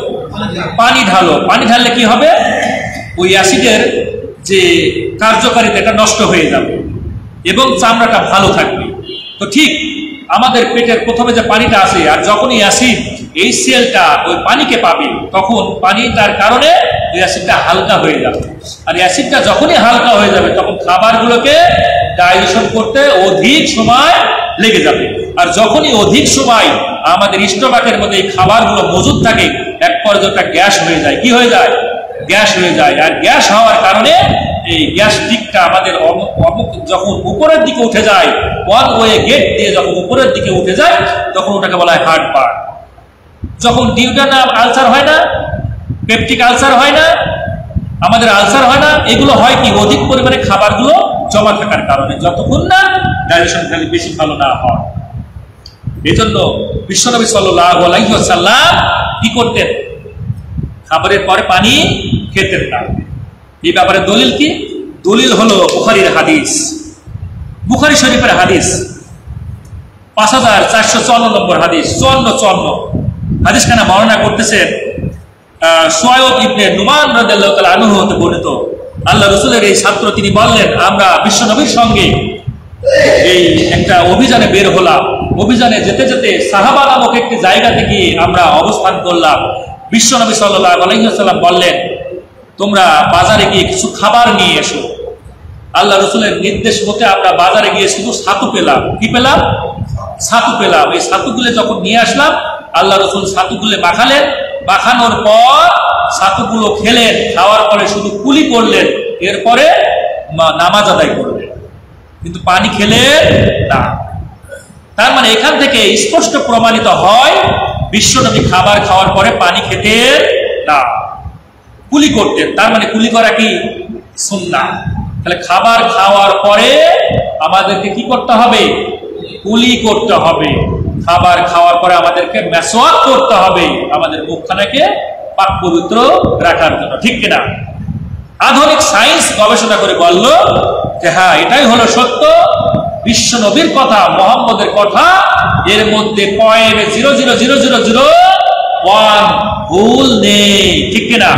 পানি ঢালো। পানি ঢাললে কি হবে? ওই অ্যাসিডের যে কার্যকারিতা এটা নষ্ট হয়ে যাবে এবং চামড়াটা ভালো থাকবে। তো ঠিক আমাদের পেটের প্রথমে যে পানিটা আসে, আর যখনই অ্যাসিড এই সেলটা ওই পানিকে পাবে, তখন পানিটার কারণে ওই অ্যাসিডটা হালকা হয়ে যাবে। আর অ্যাসিডটা যখনই হালকা হয়ে যাবে তখন খাবারগুলোকে ডাইজেশন করতে অধিক সময় লেগে যাবে। আর যখনই অধিক সময় আমাদের স্টোমাকের মধ্যে এই খাবারগুলো মজুদ থাকে, এক পর্যায়ে গ্যাস হয়ে যায়। কি হয়ে যায়? গ্যাস হয়ে যায়। আর গ্যাস হওয়ার কারণে এই গ্যাস্ট্রিকটা আমাদের যখন উপরের দিকে উঠে যায়, ওয়ান ওয়ে গেট দিয়ে যখন উপরের দিকে উঠে যায়, তখন ওটাকে বলা হয় হার্ট বার্ন। যখন ডিউডেনাল আলসার হয় না, পেপটিক আলসার হয় না, আমাদের আলসার হয় না, এগুলো হয় কি? অধিক পরিমাণে খাবারগুলো জমা থাকার কারণে, যতক্ষণ না ডাইজেশন বেশি ভালো না হয়। এই জন্য বিশ্বনবী সাল্লাল্লাহু আলাইহি ওয়াসাল্লাম কি করতেন? খাবারের পরে পানি খেতেন না। এই ব্যাপারে দলিল কি? দলিল হলো বুখারীর হাদিস, বুখারী শরীফের হাদিস 5454 নম্বর হাদিস, 54 হাদিসখানা বর্ণনা করতেছেন সুয়াইব ইবনে নুমান রাদিয়াল্লাহু তাআলা আনহু হতে বর্ণিত। আল্লাহ রাসূলের এই ছাত্র তিনি বললেন, আমরা বিশ্বনবীর সঙ্গে এই একটা অভিযানে বের হলাম। অভিযানে যেতে যেতে সাহাবা নামক একটি জায়গা থেকে আমরা অবস্থান করলাম। বিশ্বনবী সাল্লাল্লাহু আলাইহি ওয়াসাল্লাম বললেন, তোমরা বাজারে গিয়ে কিছু খাবার নিয়ে এসো। আল্লাহ রাসূলের নির্দেশ মতে আমরা বাজারে গিয়ে শুধু ছাতু পেলাম। কি পেলাম? ছাতু পেলাম। এই ছাতুগুলো যখন নিয়ে আসলাম, আল্লাহ রাসূল ছাতুগুলো মাখালেন। মাখানোর পর ছাতুগুলো খেলেন। খাওয়ার পরে শুধু কুলি করলেন, এরপরে নামাজ আদায় করলেন, কিন্তু পানি খেলেন না। তার মানে এখান থেকে স্পষ্ট প্রমাণিত হয় বিশ্বনবী খাবার খাওয়ার পরে পানি খেতেন না, কুলি করতেন। তার মানে কুলি করা কি? সুন্নাহ। তাহলে খাবার খাওয়ার পরে আমাদেরকে কি করতে হবে? কুলি করতে হবে। খাবার খাওয়ার পরে আমাদেরকে মেসওয়াক করতে হবে, আমাদের মুখখানাকে পাক পবিত্র রাখার জন্য। ঠিক কিনা? আধুনিক সায়েন্স গবেষণা করে বলল যে হ্যাঁ, এটাই হলো সত্য। বিশ্ব নবীর কথা, মুহাম্মদের কথা, এর মধ্যে 0.00001 ভুল নেই। ঠিক কিনা?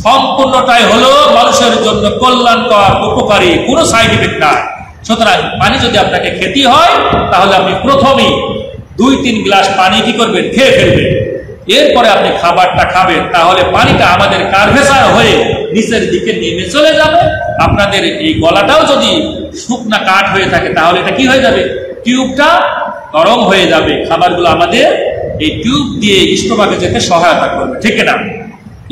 সম্পূর্ণটাই হলো মানুষের জন্য কল্যাণকর, উপকারী, কোনো সাইড ইফেক্ট নাই। সুতরাং পানি যদি আপনাকে খেতে হয়, তাহলে আপনি প্রথমেই 2-3 গ্লাস পানি কি করবেন? খেয়ে ফেলবেন। এরপরে আপনি খাবারটা খাবেন, তাহলে পানিটা আমাদের কার্ভেসার হয়ে নিচের দিকে নেমে চলে যাবে। আপনাদের এই গলাটাও যদি শুকনা কাঠ হয়ে থাকে তাহলে এটা কি হয়ে যাবে, টিউবটা গরম হয়ে যাবে, খাবারগুলো আমাদের এই টিউব দিয়ে স্টোমাকে যেতে সহায়তা করবে, ঠিক না?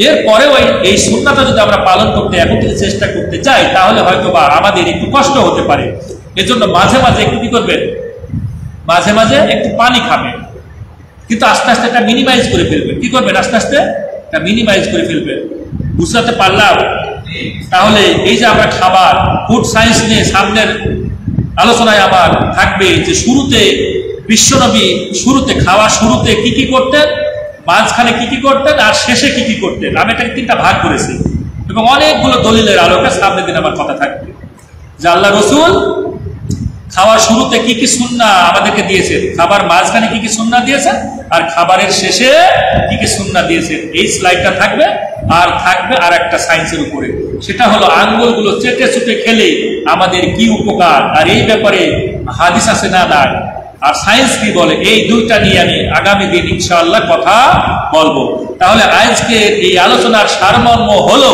এরপরেও এই সুন্নাহটা যদি আমরা পালন করতে এখন থেকে চেষ্টা করতে চাই তাহলে হয়তো বা আমাদের একটু কষ্ট হতে পারে। এজন্য মাঝে মাঝে একটু কি করবেন, মাঝে মাঝে একটু পানি খাবেন, কিন্তু আস্তে আস্তে এটা মিনিমাইজ করে ফেলবেন। কি করবেন, আস্তে আস্তে এটা মিনিমাইজ করে ফেলবেন। বুঝতে পারলাম? তাহলে এই যে আমরা খাবার, ফুড সায়েন্স নিয়ে সামনের আলোচনায় আবার থাকবে যে শুরুতে বিশ্বনবী শুরুতে খাওয়া শুরুতে কি কি করতেন, মাঝখানে কি কি করতেন, আর শেষে কি কি করতেন। আমি এটাকে 3টা ভাগ করেছি এবং অনেকগুলো দলিলের আলোকে সামনের দিন আমার কথা থাকবে যে আল্লাহ রসুল খাওয়ার শুরুতে কি কি সুন্নাহ আমাদেরকে দিয়েছেন, খাবার মাঝখানে কি কি সুন্নাহ দিয়েছেন, আর খাবারের শেষে কি কি সুন্নাহ দিয়েছেন। এই স্লাইডটা থাকবে। আর থাকবে আর একটা সায়েন্সের উপরে, সেটা হলো আঙ্গুলগুলো চেটে চুটে খেলে আমাদের কি উপকার, আর এই ব্যাপারে হাদিস আছে না নাই, আর সায়েন্স কি বলে, এই 2টা নিয়ে আমি আগামী দিন ইনশাআল্লাহ কথা বলবো। তাহলে আজকে এই আলোচনার সারমর্ম হলো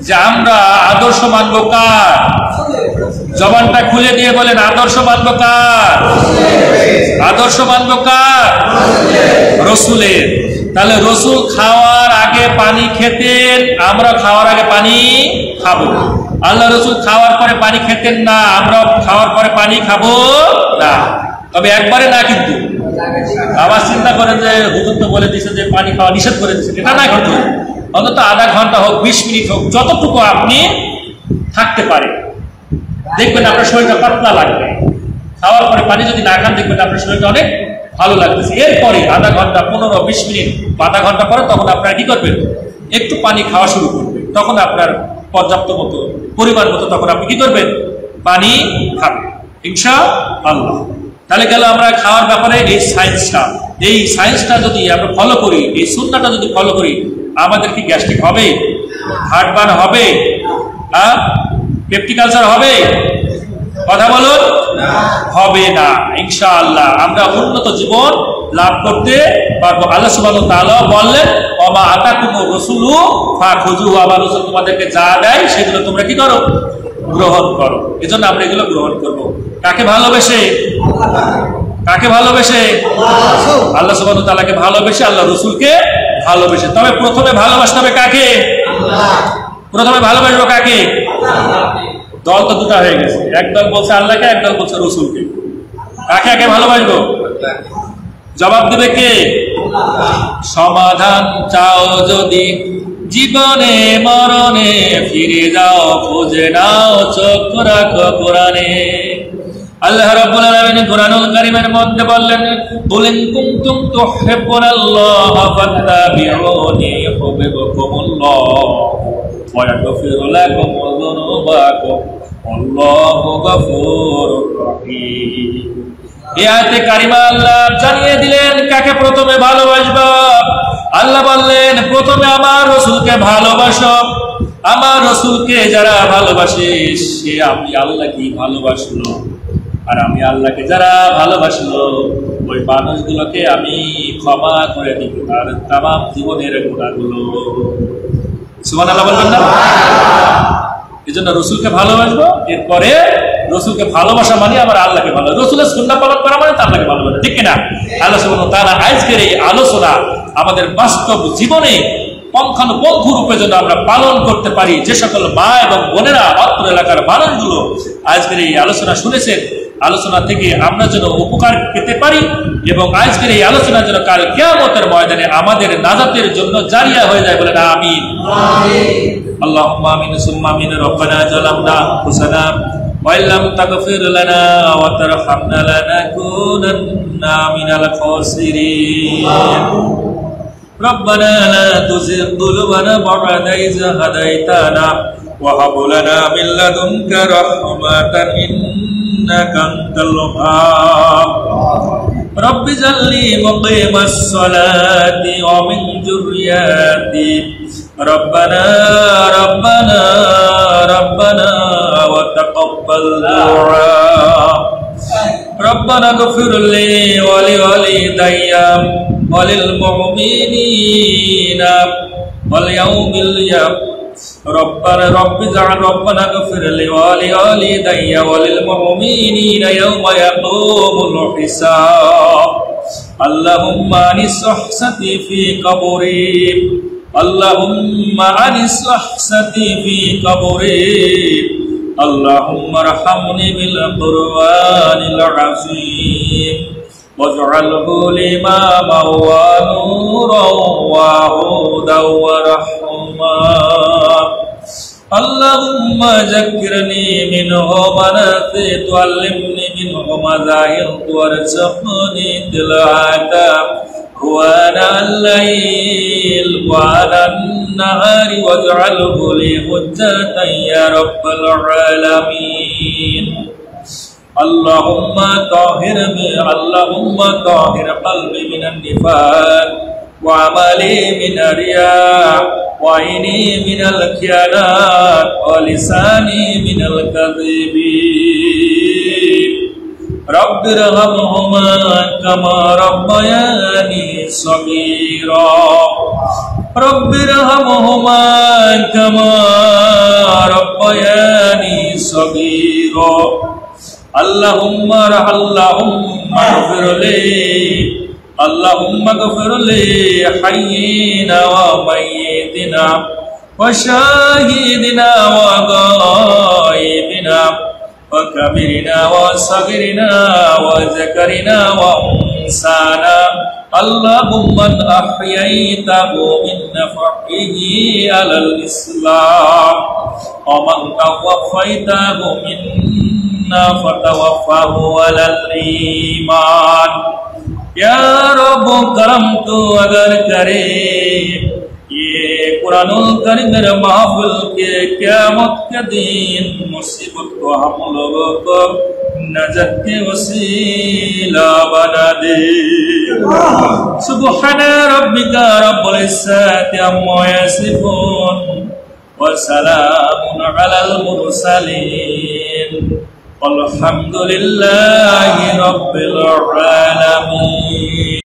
যে আমরা আদর্শ মানব কার? জবানটা খুলে দিয়ে বলেন, আদর্শ মানব কার? আদর্শ মানব কার? রসুলের। তাহলে রসুল খাওয়ার আগে পানি খেতেন, আমরা খাওয়ার আগে পানি খাবো। আল্লাহ রসুল খাওয়ার পরে পানি খেতেন না, আমরা খাওয়ার পরে পানি খাবো না। তবে একবারে না, কিন্তু আবার চিন্তা করেন যে হুজুর তো বলে দিয়েছে যে পানি খাওয়া নিষেধ করে দিচ্ছে, এটা না, কিন্তু অন্তত আধা ঘন্টা হোক, 20 মিনিট হোক, যতটুকু আপনি থাকতে পারে, দেখবেন আপনার শরীরটা পাতলা লাগবে। খাওয়ার পরে পানি যদি না খান দেখবেন আপনার শরীরটা অনেক ভালো লাগতেছে। এরপরে আধা ঘন্টা, 15-20 মিনিট, আধা ঘন্টা পরে তখন আপনারা কি করবেন, একটু পানি খাওয়া শুরু করবেন। তখন আপনার পর্যাপ্ত মতো, পরিমাণ মতো তখন আপনি কি করবেন, পানি খাবেন ইনশাআল্লাহ। তাহলে গেল আমরা খাওয়ার ব্যাপারে এই সায়েন্সটা যদি আমরা ফলো করি, এই সুন্নাহটা যদি ফলো করি, আমাদের কি গ্যাস্ট্রিক হবে, হার্টবার্ন হবে, পেপটিক আলসার হবে? কথা বলুন, হবে না ইনশাআল্লাহ। আমরা উন্নত জীবন লাভ করতে পারবো। আল্লাহ সুবহানাহু ওয়া তাআলা বললেন, ওমা আতাকুমুর রাসূলু ফাখুযুহু, আমার রাসূল তোমাদেরকে যা দেয় সেগুলো তোমরা কি করো, গ্রহণ করো। এজন্য আমরা এগুলো গ্রহণ করব। কাকে ভালোবেসে? কাকে ভালোবেসে? আল্লাহ সুবহানাহু ওয়া তাআলাকে ভালোবেসে, আল্লাহ রসুলকে ভালোবেসে। তবে প্রথমে ভালোবাসতে হবে কাকে? প্রথমে ভালোবাসবো কাকে? দল তো 2টা হয়ে গেছে, একদল বলছে আল্লাহকে, একদল বলছে রসুলকে। কাকে আগে ভালোবাসবো? জবাব দেবে কে? সমাধান চাও যদি জীবনে মরণে, ফিরে যাও খুঁজে নাও, চোখ রাখো কোরআনে। আল্লাহ রাব্বুল আলামিন কোরআনুল কারীমের মধ্যে বললেন, কুলিন কুনতুম তুহিব্বুনাল্লাহ ফাত্তাবিউনি ইউহিব্বুকুমুল্লাহ ওয়া ইয়াগফির লাকুম যুনুবাকুম আল্লাহু গফুরুর রহিম। এই আয়াতে কারিমা আল্লাহ জানিয়ে দিলেন কাকে প্রথমে ভালোবাসবা। আল্লাহ বললেন, প্রথমে আমার রাসূলকে ভালোবাসো। আমার রাসূলকে যারা ভালোবাসে সে আমি আল্লাহকেই ভালোবাসলো, আর আমি আল্লাহকে যারা ভালোবাসলো ওই মানুষগুলোকে আমি ক্ষমা করে দিব তার তামাম জীবনের গুনাহগুলো। সুবহানাল্লাহ বলবেন না? এই জন্য রসুলকে ভালোবাসবো, এরপরে রসুলকে ভালোবাসা মানে আবার আল্লাহকে ভালো, রসুলের সুন্নাহ পালন করা মানে আল্লাহকে ভালোবাসা, ঠিক কিনা? আল্লাহ সুবহানাহু ওয়া তাআলা আজকের এই আলোচনা আমাদের বাস্তব জীবনে পঙ্খানুপঙ্খু রূপে যেন আমরা পালন করতে পারি। যে সকল মা এবং বোনেরা অত্র এলাকার মানুষগুলো আজকের এই আলোচনা শুনেছেন, আলোচনা থেকে আমরা যেন উপকার পেতে পারি এবং আজকের এই আলোচনা যেন কাল কিয়ামতের ময়দানে আমাদের নাজাতের জন্য জারিয়া হয়ে যায়, বলেন আমিন। আল্লাহুম্মা আমিন সুম্মা আমিন। রব্বানা যালামনা আনফুসানা ওয়া ইল্লাম তাগফির লানা ওয়া তারহামনা লানাকুনান্না মিনাল খাসিরিন। রব্বানা লা তুযিগ কুলুবানা বা'দা ইয হাদাইতানা ওয়া হাব লানা মিন লাদুনকা রাহমাতান ইন্নাকা আনতাল ওয়াহ্হাব। রব্বি জাল্লি মুকিমাস সালাতি ওয়া মিন যুররিয়াতি রব্বানা রব্বানা রব্বানা ওয়া তাকাব্বাল দুআ। ربنا اغفر لي ولوالدي وللمؤمنين واليوم القيامة ربنا اغفر لي ولوالدي وللمؤمنين يوم يقوم الحساب اللهم انس وحشتي في قبري اللهم انس وحشتي في قبري اللهم ارحمني بالقرآن العظيم واجعله لي إماما ونورا وهدى ورحمة اللهم ذكرني منه ما نسيت وعلمني منه ما جهلت وارزقني تلاوته وآناء الليل وآناء النهار واجعله لي حجة يا رب العالمين اللهم طهر قلبي من النفاق وعملي من الرياء وعيني من الخيانات ولساني من الكذب رب ارحمهما كما ربياني صغيرا رب ارحمهما كما ربياني صغيرا اللهم اغفر لي حينا وميتنا وشاهدنا وغائبنا وكبرنا وصغرنا وذكرنا وأنسانا اللهم من أحييته من نفعه على الإسلام ومن توفيته منا فتوفاه على الإيمان يا رب करम तो अगर करे ये कुरानुल करीम महफिल के क़यामत के दिन मुसीबत को हम लोगों को नजत के वसीला बना दे सुब्हान रब्बिका रब्बिल इज्जति अम्मा यसिफून व सलामुन अलल मुरसलीन والحمد لله رب العالمين